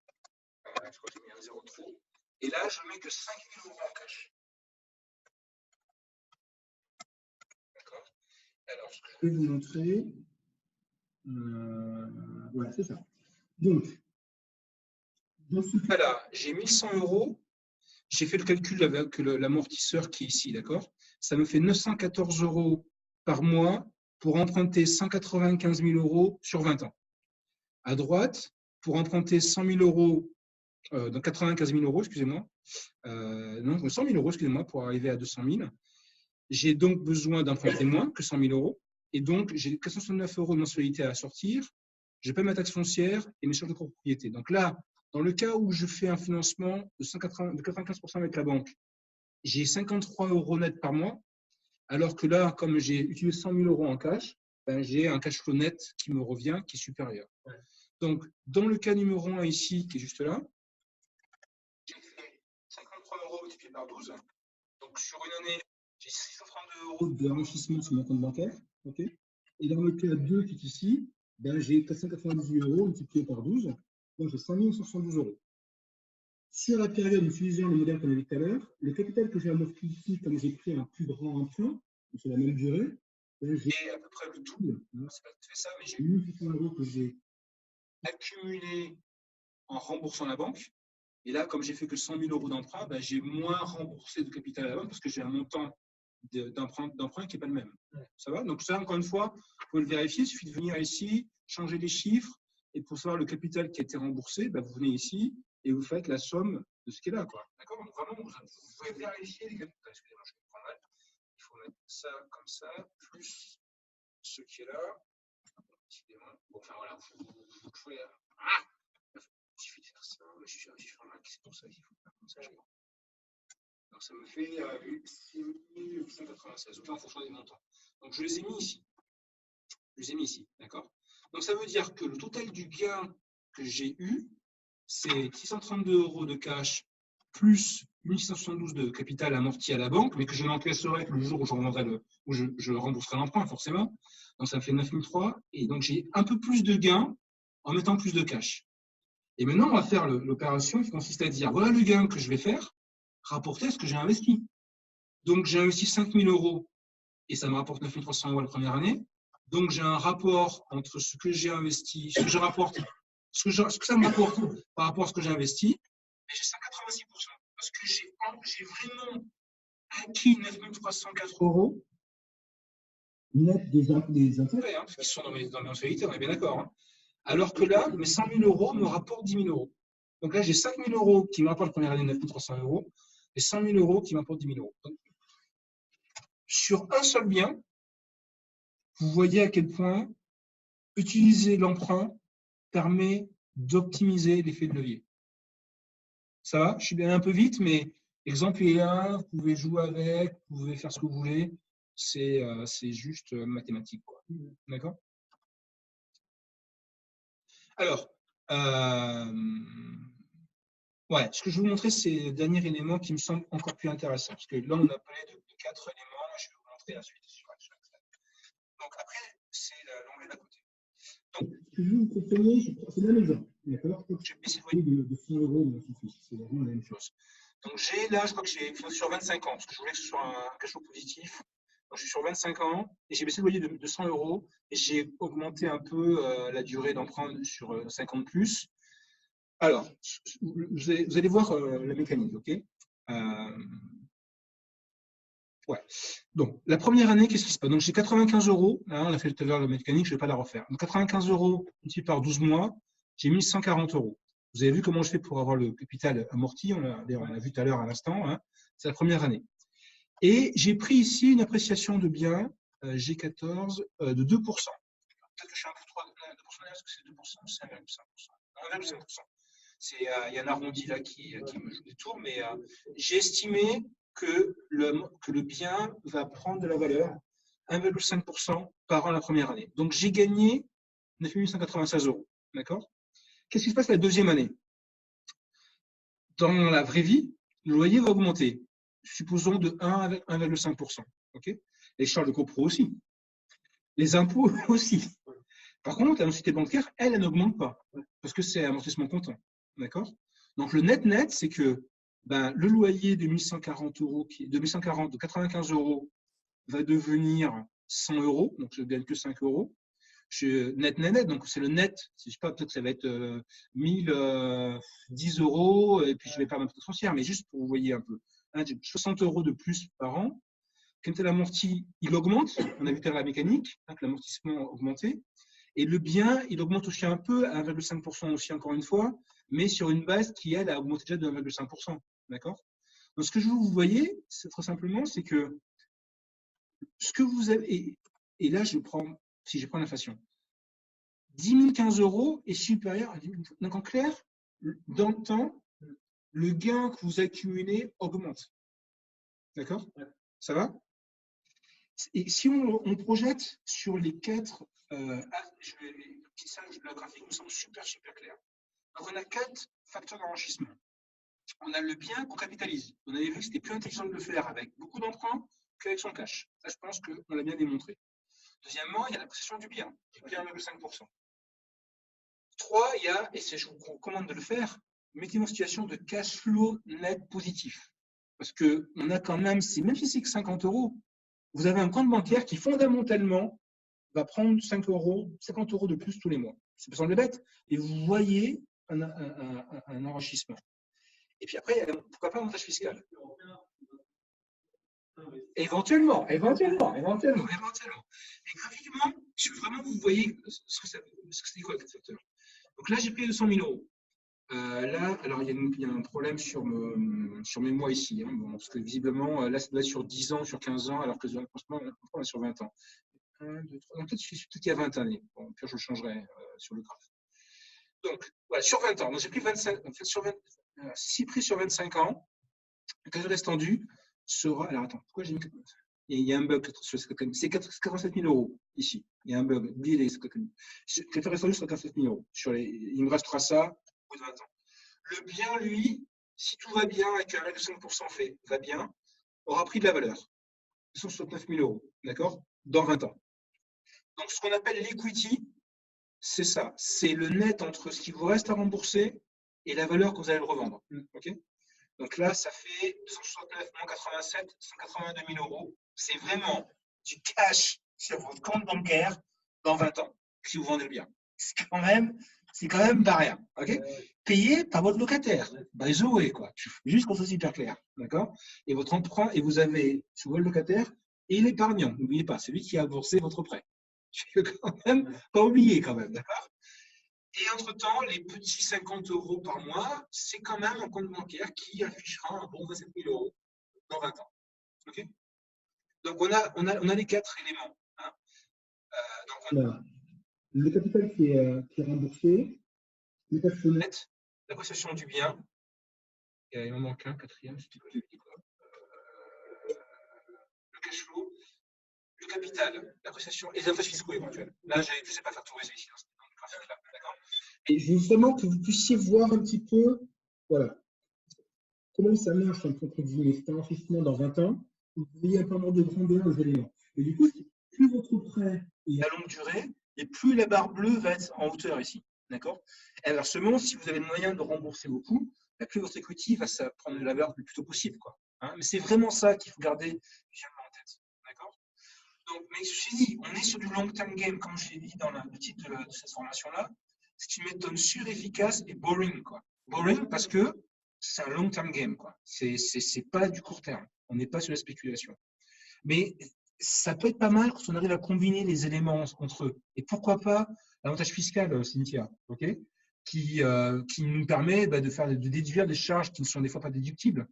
Je crois que j'ai mis un 0 trop. Et là, je mets que 5 000 € en cash. D'accord? Alors, ce que je vais vous montrer, voilà, c'est ça. Donc, dans ce cas-là, j'ai 1 100 €. J'ai fait le calcul avec l'amortisseur qui est ici, d'accord? Ça me fait 914 € par mois pour emprunter 195 000 € sur 20 ans. À droite, pour emprunter 100 000 €, donc 95 000 €, excusez-moi, non, 100 000 €, excusez-moi, pour arriver à 200 000. J'ai donc besoin d'emprunter moins que 100 000 €. Et donc, j'ai 469 € de mensualité à sortir. Je paie ma taxe foncière et mes charges de propriété. Donc là, dans le cas où je fais un financement de 95% avec la banque, j'ai 53 € net par mois, alors que là, comme j'ai utilisé 100 000 € en cash, ben, j'ai un cash flow net qui me revient, qui est supérieur. Ouais. Donc, dans le cas numéro 1 ici, qui est juste là, j'ai fait 53 € multiplié par 12. Donc, sur une année, j'ai 632 € d'enrichissement sur mon compte bancaire. Okay. Et dans le cas 2 qui est ici, ben, j'ai 498 € multiplié par 12. Donc, j'ai 5 172 €. Sur la période, utilisant le modèle qu'on a vu tout à l'heure, le capital que j'ai amorti ici, comme j'ai pris un plus grand emprunt, sur la même durée, ben, j'ai à peu près le double. C'est pas tout à fait ça, mais j'ai 1 600 € que j'ai accumulé en remboursant la banque. Et là, comme j'ai fait que 100 000 € d'emprunt, ben, j'ai moins remboursé de capital à la banque parce que j'ai un montant d'emprunt qui n'est pas le même. Ça va? Donc ça, encore une fois, vous pouvez le vérifier. Il suffit de venir ici, changer les chiffres. Et pour savoir le capital qui a été remboursé, ben, vous venez ici et vous faites la somme de ce qui est là. D'accord? Donc vraiment, vous pouvez vérifier les capitaux. Excusez-moi, je comprends mal. Il faut mettre ça comme ça, plus ce qui est là. Bon, enfin voilà, vous pouvez… Ah! Il suffit de faire ça. Je suis un c'est pour ça qu'il faut faire comme ça. Donc ça me fait 6 896, en fonction des montants. Donc je les ai mis ici. D'accord? Donc ça veut dire que le total du gain que j'ai eu, c'est 632 € de cash plus 1672 de capital amorti à la banque, mais que je n'encaisserai que le jour où je rembourserai l'emprunt, forcément. Donc ça me fait 9003. Et donc j'ai un peu plus de gains en mettant plus de cash. Et maintenant, on va faire l'opération qui consiste à dire, voilà le gain que je vais faire, rapporté à ce que j'ai investi. Donc, j'ai investi 5 000 € et ça me rapporte 9 300 € la première année. Donc, j'ai un rapport entre ce que j'ai investi, ce que je rapporte, ce que ça me rapporte par rapport à ce que j'ai investi, et j'ai 186%. Parce que j'ai vraiment acquis 9 304 € net des intérêts. Parce qu'ils sont dans mes mensualités, on est bien d'accord. Hein. Alors que là, mes 100 000 € me rapportent 10 000 €. Donc là, j'ai 5 000 € qui me rapportent la première année 9 300 € et 100 000 € qui m'apportent 10 000 €. Donc, sur un seul bien, vous voyez à quel point utiliser l'emprunt permet d'optimiser l'effet de levier. Ça va? Je suis bien un peu vite, mais exemple est là, vous pouvez jouer avec, vous pouvez faire ce que vous voulez. C'est juste mathématique. D'accord? Alors, ouais, ce que je vais vous montrer, c'est le dernier élément qui me semble encore plus intéressant. Parce que là, on a parlé de 4 éléments. Je vais vous montrer la suite sur Excel. Donc, après, c'est l'onglet d'à côté. Donc, ce que je vous compreniez, c'est le même exemple. D'accord? Je vais baisser le loyer de 100 €, c'est vraiment la même chose. Donc, j'ai là, je crois que j'ai sur 25 ans, parce que je voulais que ce soit un cash flow positif. Donc, je suis sur 25 ans et j'ai baissé le loyer de 100 € et j'ai augmenté un peu la durée d'emprunt sur 50 plus. Alors, vous allez voir la mécanique, ok? Ouais. Donc, la première année, qu'est-ce qui se passe? Donc, j'ai 95 €. Hein, on a fait tout à l'heure la mécanique, je ne vais pas la refaire. Donc, 95 € multiplié par 12 mois, j'ai mis 140 €. Vous avez vu comment je fais pour avoir le capital amorti? On l'a vu tout à l'heure à l'instant. Hein, c'est la première année. Et j'ai pris ici une appréciation de biens G14 de 2%. Peut-être que je suis un peu trop 2%, est-ce que c'est 2% ou c'est 1,5%? 1,5%. Il y a un arrondi là qui me joue des tours, mais j'ai estimé que le bien va prendre de la valeur 1,5% par an la première année. Donc, j'ai gagné 9 896 €. D'accord? Qu'est-ce qui se passe la deuxième année? Dans la vraie vie, le loyer va augmenter, supposons de 1 avec 1,5%. Okay? Les charges de copro aussi. Les impôts aussi. Par contre, la mensualité bancaire, elle n'augmente pas, parce que c'est amortissement comptant. D'accord? Donc, le net, c'est que le loyer de 1140 €, de 95 € va devenir 100 €, donc je ne gagne que 5 €. Net, donc c'est le net, je sais pas, peut-être que ça va être 1010 € et puis je vais perdre ma peut-être foncière, mais juste pour vous voyez un peu. Hein, 60 € de plus par an. Quand l'amorti, il augmente, on a vu tout à l'heure la mécanique, hein, que l'amortissement a augmenté. Et le bien, il augmente aussi un peu, à 1,5% aussi encore une fois, mais sur une base qui, elle, a augmenté déjà de 1,5%. D'accord? Donc, ce que vous voyez, c'est très simplement, c'est que ce que vous avez, et là, si je prends l'inflation, 10 015 € est supérieur à 10 000. Donc, en clair, dans le temps, le gain que vous accumulez augmente. D'accord? Ça va? Et si on projette sur les 4, le graphique me semble super clair. Donc, on a 4 facteurs d'enrichissement. On a le bien qu'on capitalise. On avait vu que c'était plus intelligent de le faire avec beaucoup d'emprunts qu'avec son cash. Ça, je pense qu'on l'a bien démontré. Deuxièmement, il y a la possession du bien, qui est 1,5%. 3, il y a, et je vous recommande de le faire, mettez-vous en situation de cash flow net positif. Parce qu'on a quand même, même si c'est que 50 €, vous avez un compte bancaire qui fondamentalement va prendre 50 € de plus tous les mois. Ça peut sembler bête, et vous voyez un enrichissement. Et puis après, pourquoi pas un montage fiscal? Éventuellement. Et graphiquement, je veux vraiment que vous voyez ce que c'est quoi le facteur. Donc là, j'ai pris 200 000 €. Là, alors il y a un problème sur mes mois ici, hein, parce que visiblement, là, ça doit être sur 10 ans, sur 15 ans, alors que franchement, on est sur 20 ans. 1, 2, 3, peut-être qu'il y a 20 années. Bon, puis je le changerai sur le graphe. Donc, voilà, sur 20 ans. Donc, j'ai pris 25, en fait, si pris sur 25 ans, le capital tendu sera. Alors, attends, pourquoi j'ai mis. Il y a un bug sur ce contenu. C'est 87 000 € ici. Il y a un bug. Oubliez les contenu. Le capital tendu sera 87 000 €. Il me restera ça au bout de 20 ans. Le bien, lui, si tout va bien et que 1,5% va bien, aura pris de la valeur. 169 000 €. D'accord? Dans 20 ans. Donc, ce qu'on appelle l'equity, C'est ça. C'est le net entre ce qui vous reste à rembourser et la valeur que vous allez le revendre. Okay, donc là, ça fait 269 moins 87, 182 000 euros. C'est vraiment du cash sur votre compte bancaire dans 20 ans, si vous vendez le bien. C'est quand même pas rien. Okay, payé par votre locataire. By the way, quoi. Juste qu'on soit hyper clair. D'accord. Et votre emprunt, et vous avez sur votre locataire et l'épargnant. N'oubliez pas, c'est lui qui a remboursé votre prêt. Je ne quand même pas oublier quand même, d'accord. Et entre-temps, les petits 50 euros par mois, c'est quand même un compte bancaire qui affichera un bon 27 000 euros dans 20 ans. Okay, donc, on a les 4 éléments. Hein. Le capital qui est remboursé, le cash net, la possession du bien, et il m'en manque un, quatrième, c'était quoi, j'ai dit quoi, le cash flow, le capital, la possession et les avantages fiscaux éventuels. Là, je ne sais pas faire tout réseau ici. D'accord. Et justement, que vous puissiez voir un petit peu, voilà, comment ça marche entre guillemets, c'est un enrichissement dans 20 ans, vous voyez un peu de grandeur aux éléments. Et du coup, plus votre prêt est à longue durée, et plus la barre bleue va être en hauteur ici. D'accord. Inversement, si vous avez le moyen de rembourser beaucoup, plus votre equity va prendre de la valeur le plus tôt possible. Quoi. Hein, mais c'est vraiment ça qu'il faut garder en tête. D'accord. Donc, mais ceci dit, on est sur du long-term game, comme je l'ai dit dans le titre de cette formation-là. C'est une méthode efficace et boring. Quoi. Boring parce que c'est un long-term game. C'est pas du court terme. On n'est pas sur la spéculation. Mais ça peut être pas mal quand on arrive à combiner les éléments entre eux. Et pourquoi pas l'avantage fiscal, Cynthia, okay, qui nous permet de déduire des charges qui ne sont des fois pas déductibles.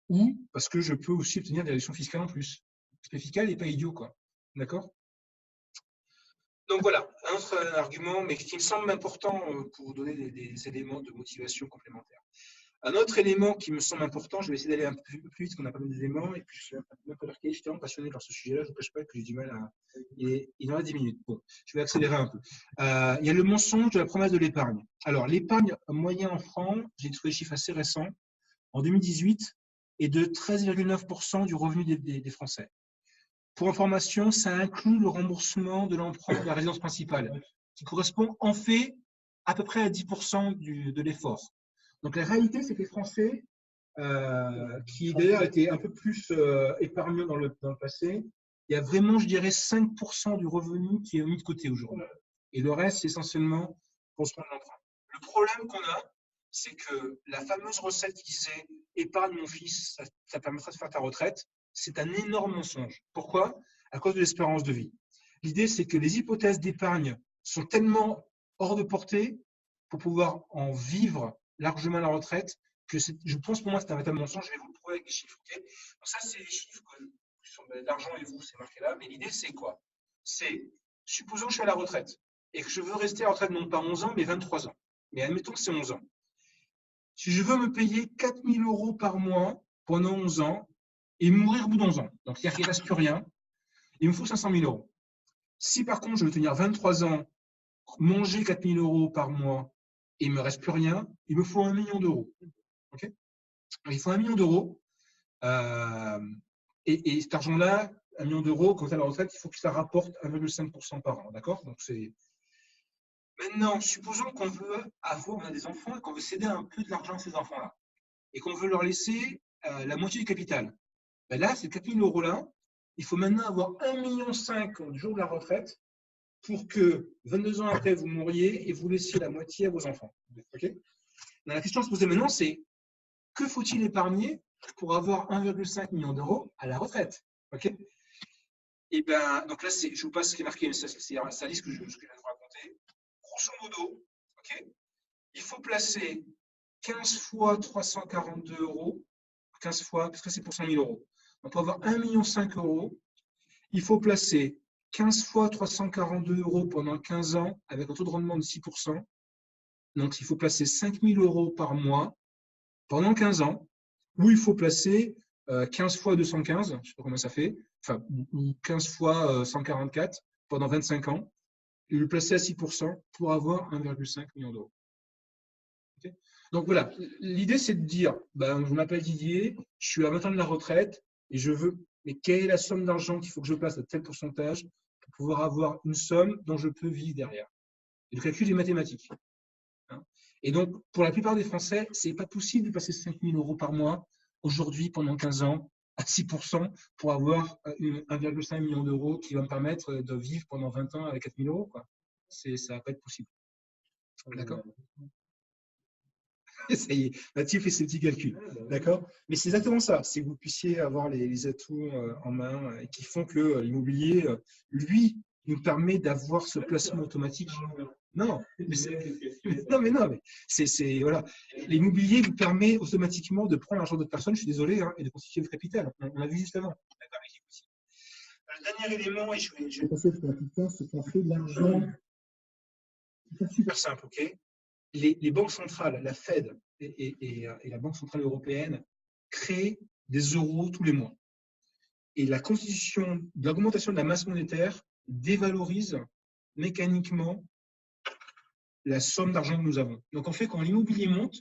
Ou parce que je peux aussi obtenir des réductions fiscales en plus. L'aspect fiscal n'est pas idiot, quoi. D'accord? Donc voilà, un autre argument, mais qui me semble important pour vous donner des éléments de motivation complémentaires. Un autre élément qui me semble important, je vais essayer d'aller un peu plus vite, parce qu'on a pas mal d'éléments, et puis je suis un peu marqué, je suis tellement passionné par ce sujet-là, je ne vous cache pas que j'ai du mal à… Il en reste 10 minutes. Bon, je vais accélérer un peu. Il y a le mensonge de la promesse de l'épargne. Alors, l'épargne moyen en francs, j'ai trouvé des chiffres assez récents, en 2018, est de 13,9% du revenu des Français. Pour information, ça inclut le remboursement de l'emprunt de la résidence principale, qui correspond en fait à peu près à 10% de l'effort. Donc la réalité, c'est que les Français, qui d'ailleurs étaient un peu plus épargnants dans le passé, il y a vraiment, je dirais, 5% du revenu qui est mis de côté aujourd'hui. Et le reste, c'est essentiellement pour se prendre l'emprunt. Le problème qu'on a, c'est que la fameuse recette qui disait « épargne mon fils, ça permettra de faire ta retraite », c'est un énorme mensonge. Pourquoi? À cause de l'espérance de vie. L'idée, c'est que les hypothèses d'épargne sont tellement hors de portée pour pouvoir en vivre largement à la retraite que je pense pour moi c'est un véritable mensonge. Je vais vous le prouver avec des chiffres. Okay, donc ça, c'est les chiffres qui sont l'argent et vous, c'est marqué là. Mais l'idée, c'est quoi? C'est, supposons que je suis à la retraite et que je veux rester à la retraite non pas 11 ans, mais 23 ans. Mais admettons que c'est 11 ans. Si je veux me payer 4 000 € par mois pendant 11 ans, et mourir au bout d'11 ans. Donc, c'est-à-dire qu'il ne reste plus rien. Il me faut 500 000 €. Si par contre, je veux tenir 23 ans, manger 4 000 € par mois et il ne me reste plus rien, il me faut 1 million d'euros. Okay, il faut 1 million d'euros. Et cet argent-là, 1 million d'euros, quand tu es à la retraite, il faut que ça rapporte 1,5% par an. D'accord? Donc, c'est… Maintenant, supposons qu'on veut on a des enfants et qu'on veut céder un peu de l'argent à ces enfants-là. Et qu'on veut leur laisser la moitié du capital. Ben là, ces 4 000 €-là, il faut maintenant avoir 1,5 million au jour de la retraite pour que 22 ans après, vous mouriez et vous laissiez la moitié à vos enfants. Okay, la question à se poser maintenant, c'est que faut-il épargner pour avoir 1,5 million d'euros à la retraite? Okay, et ben, donc là, je vous passe ce qui est marqué, c'est la liste que je viens de vous raconter. Grosso modo, okay, il faut placer 15 fois 342 €, 15 fois, parce que c'est pour 100 000 €. Donc, pour avoir 1,5 million d'euros, il faut placer 15 fois 342 € pendant 15 ans avec un taux de rendement de 6%. Donc, il faut placer 5 000 € par mois pendant 15 ans, ou il faut placer 15 fois 215, je ne sais pas comment ça fait, enfin, ou 15 fois 144 pendant 25 ans, et le placer à 6% pour avoir 1,5 million d'euros. Okay, donc, voilà, l'idée, c'est de dire, je m'appelle Didier, je suis à 20 ans de la retraite, et je veux mais quelle est la somme d'argent qu'il faut que je place à tel pourcentage pour pouvoir avoir une somme dont je peux vivre derrière. Et le calcul est mathématique. Et donc, pour la plupart des Français, ce n'est pas possible de passer 5 000 € par mois aujourd'hui pendant 15 ans à 6% pour avoir 1,5 million d'euros qui va me permettre de vivre pendant 20 ans avec 4 000 €. Quoi. Ça ne va pas être possible. D'accord ? Ça y est, Mathieu fait ses petits calculs. D'accord ? Mais c'est exactement ça. C'est que vous puissiez avoir les atouts en main et qui font que l'immobilier, lui, nous permet d'avoir ce placement automatique. Non, mais voilà. L'immobilier vous permet automatiquement de prendre l'argent d'autres personnes, je suis désolé, hein, et de constituer votre capital. On l'a vu juste avant. Le dernier élément, et je vais passer sur la question, c'est qu'on fait de l'argent. C'est super simple, ok ? Les banques centrales, la Fed et la Banque centrale européenne créent des euros tous les mois. Et la constitution, l'augmentation de la masse monétaire dévalorise mécaniquement la somme d'argent que nous avons. Donc en fait, quand l'immobilier monte,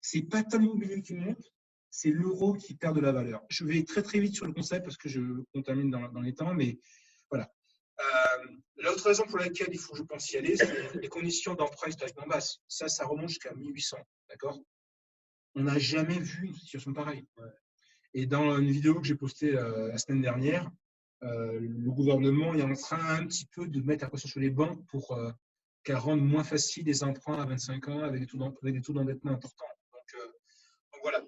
ce n'est pas tant l'immobilier qui monte, c'est l'euro qui perd de la valeur. Je vais très très vite sur le concept parce que on termine dans les temps, mais voilà. L'autre raison pour laquelle il faut, je pense, y aller, c'est les conditions d'emprunt historiquement basses. Ça remonte jusqu'à 1800, d'accord ? On n'a jamais vu une situation pareille. Et dans une vidéo que j'ai postée la semaine dernière, le gouvernement est en train un petit peu de mettre la pression sur les banques pour qu'elles rendent moins facile les emprunts à 25 ans avec des taux d'endettement importants. Donc voilà,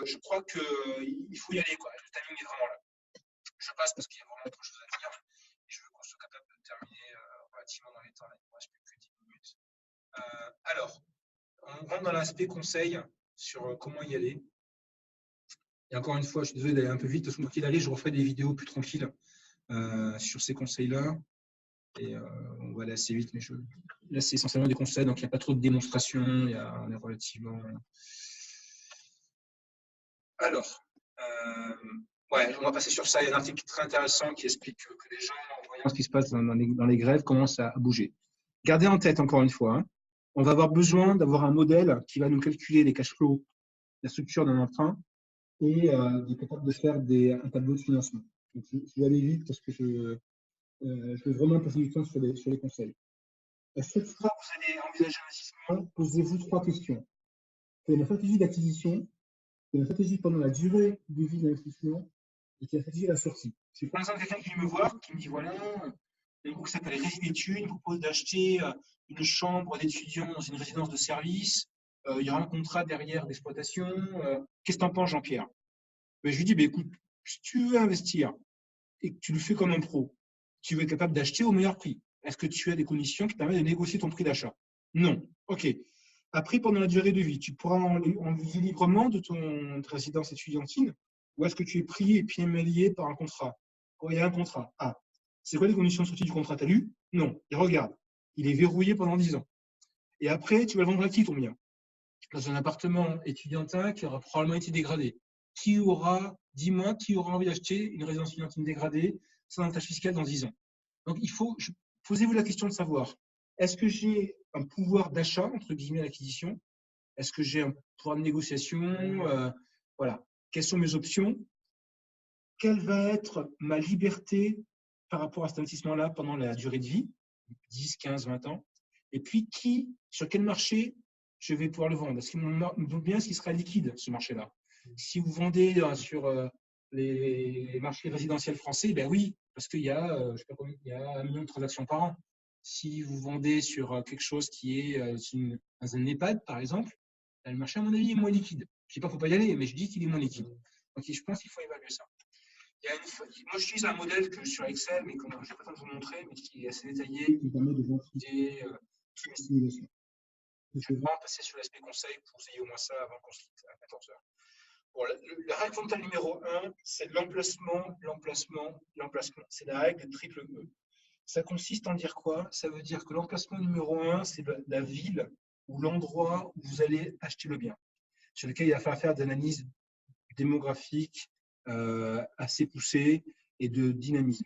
je crois qu'il faut y aller, quoi. Le timing est vraiment là. Je passe parce qu'il y a vraiment autre chose à dire. Et je veux qu'on soit capable de terminer relativement dans les temps. Il ne reste plus que 10 minutes. Alors, on rentre dans l'aspect conseil sur comment y aller. Et encore une fois, je suis désolé d'aller un peu vite. De toute façon, qu'il allait, je referai des vidéos plus tranquilles sur ces conseils-là. Et on va aller assez vite. Mais là, c'est essentiellement des conseils, donc il n'y a pas trop de démonstrations. On est relativement. Alors, on va passer sur ça. Il y a un article très intéressant qui explique que les gens, en voyant ce qui se passe dans les grèves, commencent à bouger. Gardez en tête, encore une fois, on va avoir besoin d'avoir un modèle qui va nous calculer les cash flows, la structure d'un emprunt et qui est capable de faire un tableau de financement. Donc, je vais aller vite parce que je vais vraiment passer du temps sur les conseils. Cette fois, vous allez envisager un investissement, posez-vous 3 questions. Quelle est la stratégie d'acquisition? Quelle est la stratégie pendant la durée de vie de l'investissement? Et quelle est la stratégie de la sortie? Je prends l'exemple de quelqu'un qui vient me voir, qui me dit voilà, il y a un groupe qui s'appelle Résine Études, il me propose d'acheter une chambre d'étudiant dans une résidence de service. Il y aura un contrat derrière d'exploitation. Qu'est-ce que tu en penses, Jean-Pierre? Je lui dis écoute, si tu veux investir et que tu le fais comme un pro, tu veux être capable d'acheter au meilleur prix. Est-ce que tu as des conditions qui permettent de négocier ton prix d'achat? Non. OK. Après, pendant la durée de vie, tu pourras en vivre librement de ton résidence étudiantine ou est-ce que tu es pris et pieds mains liés par un contrat? Il y a un contrat. Ah. C'est quoi les conditions de sortie du contrat? Tu as lu? Non. Et regarde, il est verrouillé pendant 10 ans. Et après, tu vas le vendre à qui ton bien? Dans un appartement étudiantin qui aura probablement été dégradé. Dis-moi, qui aura envie d'acheter une résidence étudiantine dégradée sans avantage fiscal dans 10 ans? Donc, posez-vous la question de savoir, est-ce que j'ai un pouvoir d'achat, entre guillemets, à l'acquisition? Est-ce que j'ai un pouvoir de négociation? Voilà. Quelles sont mes options? Quelle va être ma liberté par rapport à cet investissement-là pendant la durée de vie, 10, 15, 20 ans? Et puis, sur quel marché je vais pouvoir le vendre? Est-ce qu'il me doute bien s'il sera liquide, ce marché-là? Si vous vendez sur les marchés résidentiels français, ben oui, parce qu'il y a, je sais pas combien, il y a 1 million de transactions par an. Si vous vendez sur quelque chose qui est dans un EHPAD, par exemple, le marché, à mon avis, est moins liquide. Je ne dis pas qu'il ne faut pas y aller, mais je dis qu'il est moins liquide. Donc, je pense qu'il faut évaluer ça. Moi, j'utilise un modèle sur Excel, mais que je n'ai pas le temps de vous montrer, mais qui est assez détaillé, qui permet de voir toutes mes simulations. Je vais vraiment passer sur l'aspect conseil pour que vous ayez au moins ça avant qu'on se quitte à 14 h. Bon, la règle fondamentale numéro 1, c'est l'emplacement. C'est la règle de triple E. Ça consiste en dire quoi? Ça veut dire que l'emplacement numéro 1, c'est la ville ou l'endroit où vous allez acheter le bien, sur lequel il va falloir faire des analyses démographiques assez poussées et de dynamisme.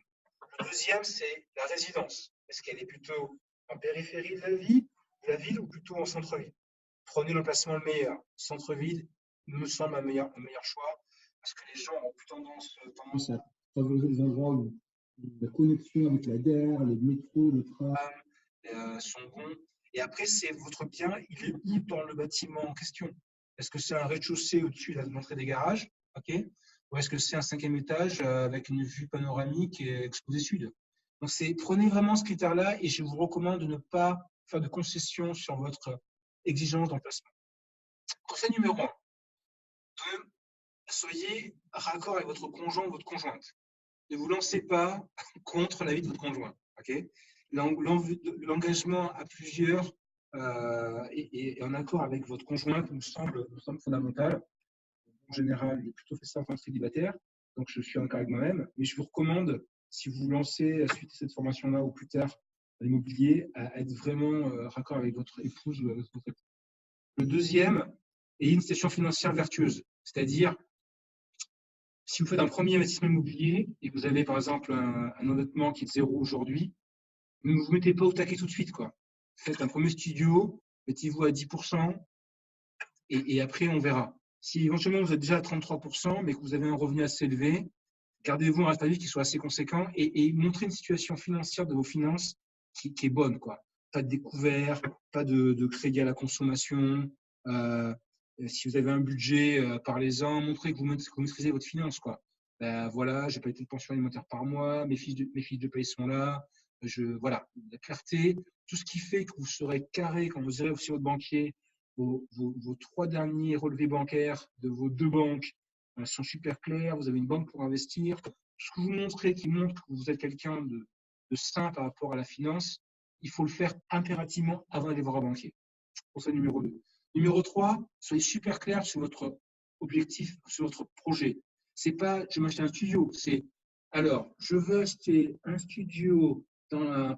Le deuxième, c'est la résidence. Est-ce qu'elle est plutôt en périphérie de la ville ou plutôt en centre-ville? Prenez l'emplacement le meilleur. Centre-ville me semble un meilleur choix parce que les gens ont plus tendance favoriser les endroits où la connexion avec la gare, les métros, le train sont bons. Et après, c'est votre bien, il est où dans le bâtiment en question? Est-ce que c'est un rez-de-chaussée au-dessus de l'entrée des garages, ok? Ou est-ce que c'est un 5e étage avec une vue panoramique et exposé sud? Donc, prenez vraiment ce critère-là et je vous recommande de ne pas faire de concessions sur votre exigence d'emplacement. Conseil numéro 1, soyez raccord avec votre conjoint ou votre conjointe. Ne vous lancez pas contre l'avis de votre conjoint. Okay, l'engagement à plusieurs et en accord avec votre conjointe nous semble fondamental. En général, j'ai plutôt fait ça en tant que célibataire, donc je suis en accord avec moi-même. Mais je vous recommande, si vous vous lancez suite à cette formation-là ou plus tard à l'immobilier, à être vraiment raccord avec votre épouse ou avec votre époux. Le deuxième, ayez une situation financière vertueuse, c'est-à-dire si vous faites un premier investissement immobilier et que vous avez par exemple un endettement qui est 0 aujourd'hui, ne vous mettez pas au taquet tout de suite, quoi. Faites un premier studio, mettez-vous à 10% et après on verra. Si éventuellement vous êtes déjà à 33%, mais que vous avez un revenu assez élevé, gardez-vous un reste à vivre qui soit assez conséquent et montrez une situation financière de vos finances qui est bonne, quoi. Pas de découvert, pas de crédit à la consommation. Si vous avez un budget, parlez-en, montrez que vous maîtrisez votre finance, quoi. Voilà, j'ai pas été de pension alimentaire par mois, mes fiches de paye sont là. Voilà, la clarté, tout ce qui fait que vous serez carré quand vous irez aussi votre banquier, vos 3 derniers relevés bancaires de vos 2 banques sont super clairs, vous avez une banque pour investir. Ce que vous montrez qui montre que vous êtes quelqu'un de sain par rapport à la finance, il faut le faire impérativement avant d'aller voir un banquier. Conseil numéro 2. Numéro 3, soyez super clair sur votre objectif, sur votre projet. C'est pas je veux m'acheter un studio, c'est alors je veux acheter un studio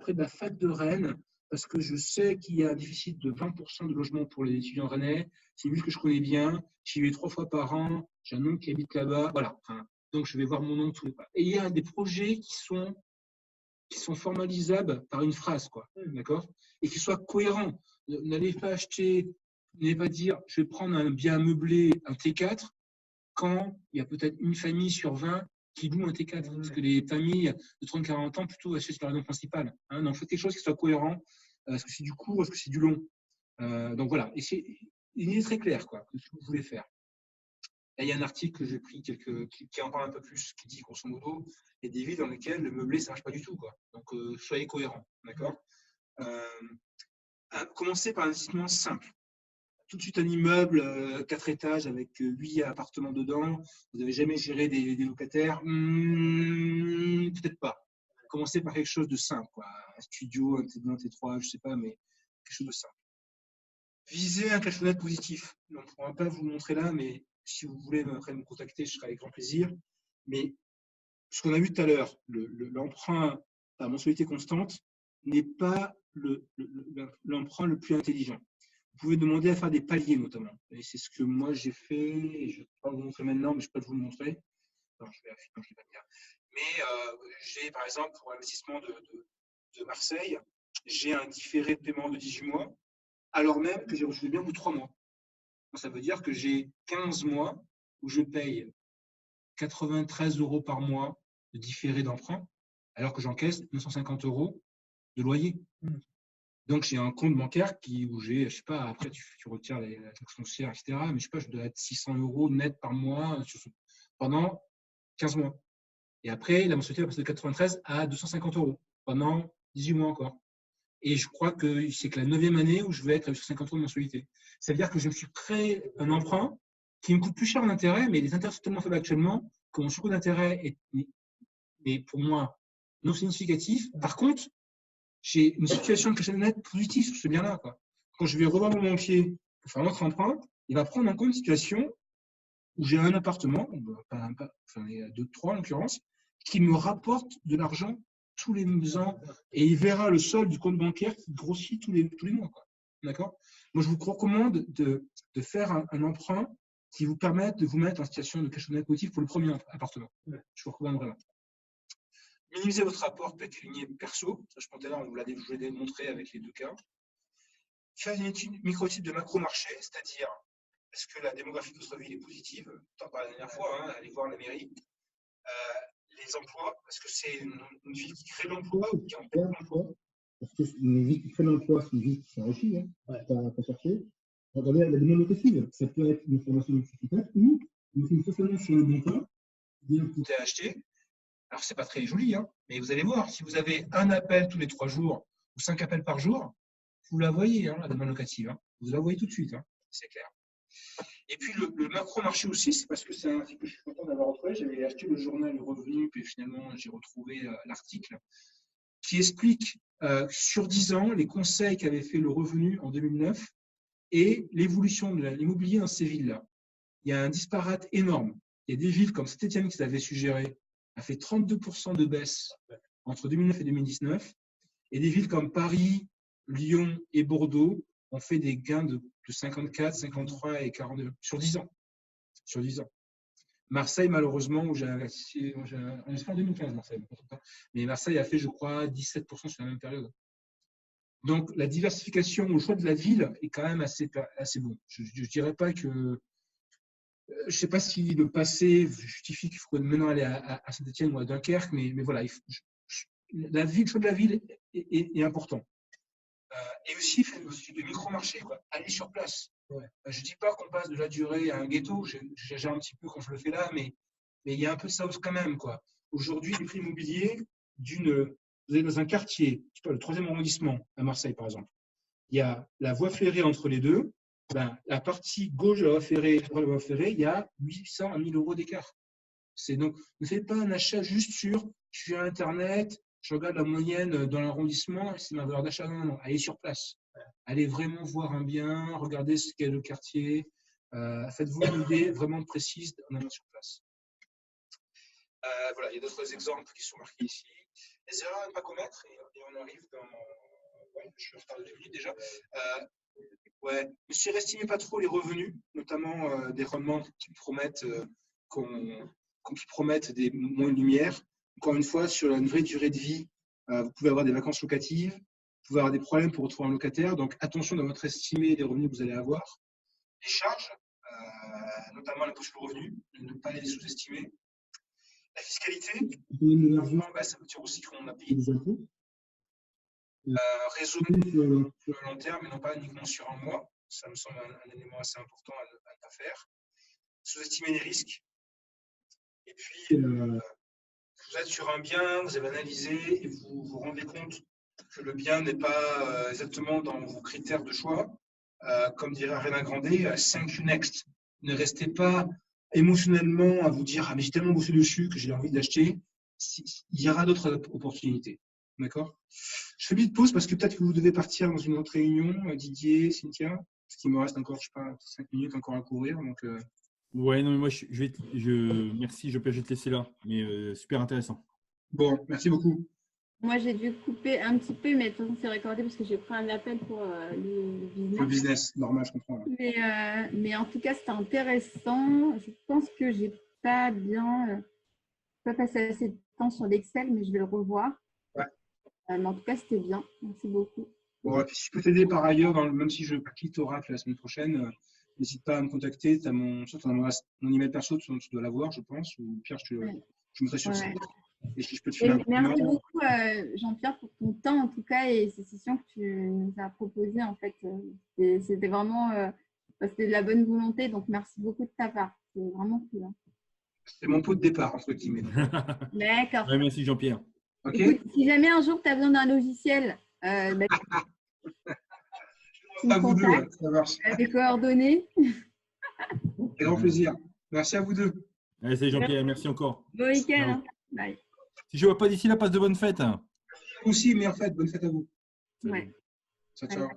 près de la fac de Rennes parce que je sais qu'il y a un déficit de 20% de logements pour les étudiants rennais. C'est une ville que je connais bien, j'y vais 3 fois par an, j'ai un oncle qui habite là-bas, voilà. Donc je vais voir mon oncle tous les pas. Et il y a des projets qui sont formalisables par une phrase, quoi, d'accord? Et qui soient cohérents. N'allez pas dire je vais prendre un bien meublé, un T4, quand il y a peut-être une famille sur 20 qui loue un T4. Parce que les familles de 30-40 ans plutôt achètent leur résidence principale. Donc faites quelque chose qui soit cohérent. Est-ce que c'est du court, est-ce que c'est du long? Donc voilà. Et il est très clair, quoi, ce que vous voulez faire. Et il y a un article que j'ai pris qui en parle un peu plus, qui dit grosso modo, il y a des villes dans lesquelles le meublé, ça ne marche pas du tout, quoi. Donc soyez cohérents, d'accord? Commencez par un investissement simple. Tout de suite un immeuble 4 étages avec 8 appartements dedans, vous n'avez jamais géré des locataires, peut-être pas. Commencez par quelque chose de simple, quoi. Un studio, un T2, un T3, je ne sais pas, mais quelque chose de simple. Visez un cash flow net positif. On ne pourra pas vous le montrer là, mais si vous voulez après me contacter, je serai avec grand plaisir. Mais ce qu'on a vu tout à l'heure, l'emprunt à mensualité constante n'est pas l'emprunt le plus intelligent. Vous pouvez demander à faire des paliers notamment. Et c'est ce que moi j'ai fait, et je ne vais pas vous montrer maintenant, mais je peux vous le montrer. Non, je vais pas dire. Mais j'ai par exemple pour l'investissement de Marseille, j'ai un différé de paiement de 18 mois, alors même que j'ai reçu le bien au bout de 3 mois. Donc, ça veut dire que j'ai 15 mois où je paye 93 € par mois de différé d'emprunt, alors que j'encaisse 950 € de loyer. Donc, j'ai un compte bancaire où j'ai, je sais pas, après tu retires la taxe foncière, etc. Mais je sais pas, je dois être 600 € net par mois pendant 15 mois. Et après, la mensualité va passer de 93 à 250 € pendant 18 mois encore. Et je crois que c'est que la 9e année où je vais être à 250 € de mensualité. Ça veut dire que je me suis créé un emprunt qui me coûte plus cher en intérêt, mais les intérêts sont tellement faibles actuellement que mon surcoût d'intérêt est pour moi non significatif. Par contre, j'ai une situation de cash flow net positive sur ce bien-là, quoi. Quand je vais revoir mon banquier pour faire un autre emprunt, il va prendre en compte une situation où j'ai un appartement, enfin, il y a 2-3 en l'occurrence, qui me rapporte de l'argent tous les ans et il verra le solde du compte bancaire qui grossit tous les mois, quoi. D'accord? Moi, je vous recommande de faire un emprunt qui vous permette de vous mettre en situation de cash flow net positif pour le premier appartement. Je vous recommande vraiment. Minimiser votre rapport pécunier perso, ça je pense là, je vous l'ai démontré avec les 2 cas. Faire une micro-étude de macro-marché, c'est-à-dire est-ce que la démographie de votre ville est positive, tant par la dernière fois, allez voir la mairie. les emplois, parce que c'est une ville qui crée de l'emploi ou qui en perd l'emploi. Parce que une ville qui crée de l'emploi, c'est une ville qui s'enrichit, hein, pas chercher. Regardez, la demande locative, ça peut être une formation de certificat ou une société sur le bon temps. Vous avez acheté. Alors, c'est pas très joli, hein, mais vous allez voir, si vous avez un appel tous les 3 jours ou 5 appels par jour, vous la voyez, hein, la demande locative. Hein. Vous la voyez tout de suite, hein, c'est clair. Et puis, le macro-marché aussi, c'est parce que c'est un article que je suis content d'avoir retrouvé. J'avais acheté le journal Le Revenu, puis finalement, j'ai retrouvé l'article qui explique sur 10 ans les conseils qu'avait fait Le Revenu en 2009 et l'évolution de l'immobilier dans ces villes-là. Il y a un disparate énorme. Il y a des villes comme Saint-Étienne qui l'avait suggéré, a fait 32% de baisse entre 2009 et 2019. Et des villes comme Paris, Lyon et Bordeaux ont fait des gains de 54, 53 et 42 sur 10 ans. Sur 10 ans. Marseille, malheureusement, on est fait en 2015, Marseille, mais Marseille a fait, je crois, 17% sur la même période. Donc, la diversification au choix de la ville est quand même assez bon. Je ne dirais pas que. Je ne sais pas si le passé justifie qu'il faut maintenant aller à Saint-Étienne ou à Dunkerque, mais voilà, le choix de la ville est important. Et aussi, le micro-marché, aller sur place. Ouais. Je ne dis pas qu'on passe de la durée à un ghetto, j'exagère un petit peu quand je le fais là, mais il y a un peu de ça quand même. Aujourd'hui, les prix immobiliers, vous êtes dans un quartier, je sais pas, le 3e arrondissement à Marseille par exemple, il y a la voie ferrée entre les deux, la partie gauche de la voie ferrée, il y a 800 à 1000 euros d'écart. Donc, ne faites pas un achat juste je suis à Internet, je regarde la moyenne dans l'arrondissement, c'est ma valeur d'achat. Non, allez sur place. Allez vraiment voir un bien, regardez ce qu'est le quartier. Faites-vous une idée vraiment précise en allant sur place. Voilà, il y a d'autres exemples qui sont marqués ici. Les erreurs à ne pas commettre, et on arrive dans. Ouais, je suis en retard de 2 minutes déjà. Ne surestimez pas trop les revenus, notamment des rendements qui promettent des moins de lumière. Encore une fois, sur une vraie durée de vie, vous pouvez avoir des vacances locatives, vous pouvez avoir des problèmes pour retrouver un locataire. Donc, attention dans votre estimé des revenus que vous allez avoir. Les charges, notamment l'impôt sur le revenu, ne pas les sous-estimer. La fiscalité, ça veut dire aussi qu'on a payé des impôts. Raisonner sur le long terme, mais non pas uniquement sur un mois. Ça me semble un élément assez important à ne pas faire. Sous-estimer les risques. Et puis, vous êtes sur un bien, vous avez analysé et vous vous rendez compte que le bien n'est pas exactement dans vos critères de choix. Comme dirait Ariana Grande, thank you next. Ne restez pas émotionnellement à vous dire « Ah, mais j'ai tellement bossé dessus que j'ai envie d'acheter ». Il y aura d'autres opportunités. D'accord ? Je fais une petite pause parce que peut-être que vous devez partir dans une autre réunion, Didier, Cynthia, parce qu'il me reste encore, je sais pas, 5 minutes encore à courir. Donc, Ouais, non, mais moi, merci, je vais te laisser là, mais super intéressant. Bon, merci beaucoup. Moi, j'ai dû couper un petit peu, mais de toute façon, c'est recordé parce que j'ai pris un appel pour le business. Le business, normal, je comprends. Mais en tout cas, c'était intéressant. Je pense que j'ai pas passé assez de temps sur l'Excel, mais je vais le revoir. Ouais. Mais en tout cas, c'était bien. Merci beaucoup. Bon, si je peux t'aider par ailleurs, même si je quitte Oracle la semaine prochaine, n'hésite pas à me contacter. Tu as mon email perso, tu dois l'avoir, je pense. Ou Pierre, je mettrai sur le site. Et si je peux te filer merci beaucoup, Jean-Pierre, pour ton temps, en tout cas, et ces sessions que tu nous as proposées. En fait, c'était vraiment c'était de la bonne volonté. Donc, merci beaucoup de ta part. C'est vraiment cool. Hein. C'est mon pot de départ, entre guillemets. D'accord. Ouais, merci, Jean-Pierre. Okay. Écoute, si jamais un jour tu as besoin d'un logiciel, à vous deux, ça marche. Des coordonnées. Avec grand plaisir. Merci à vous deux. Allez, salut Jean-Pierre, merci encore. Bon week-end. Hein. Bye. Si je ne vois pas d'ici là, passe de bonnes fêtes. Aussi, meilleures fêtes. Bonne fête à vous. Ouais. Ciao, ciao.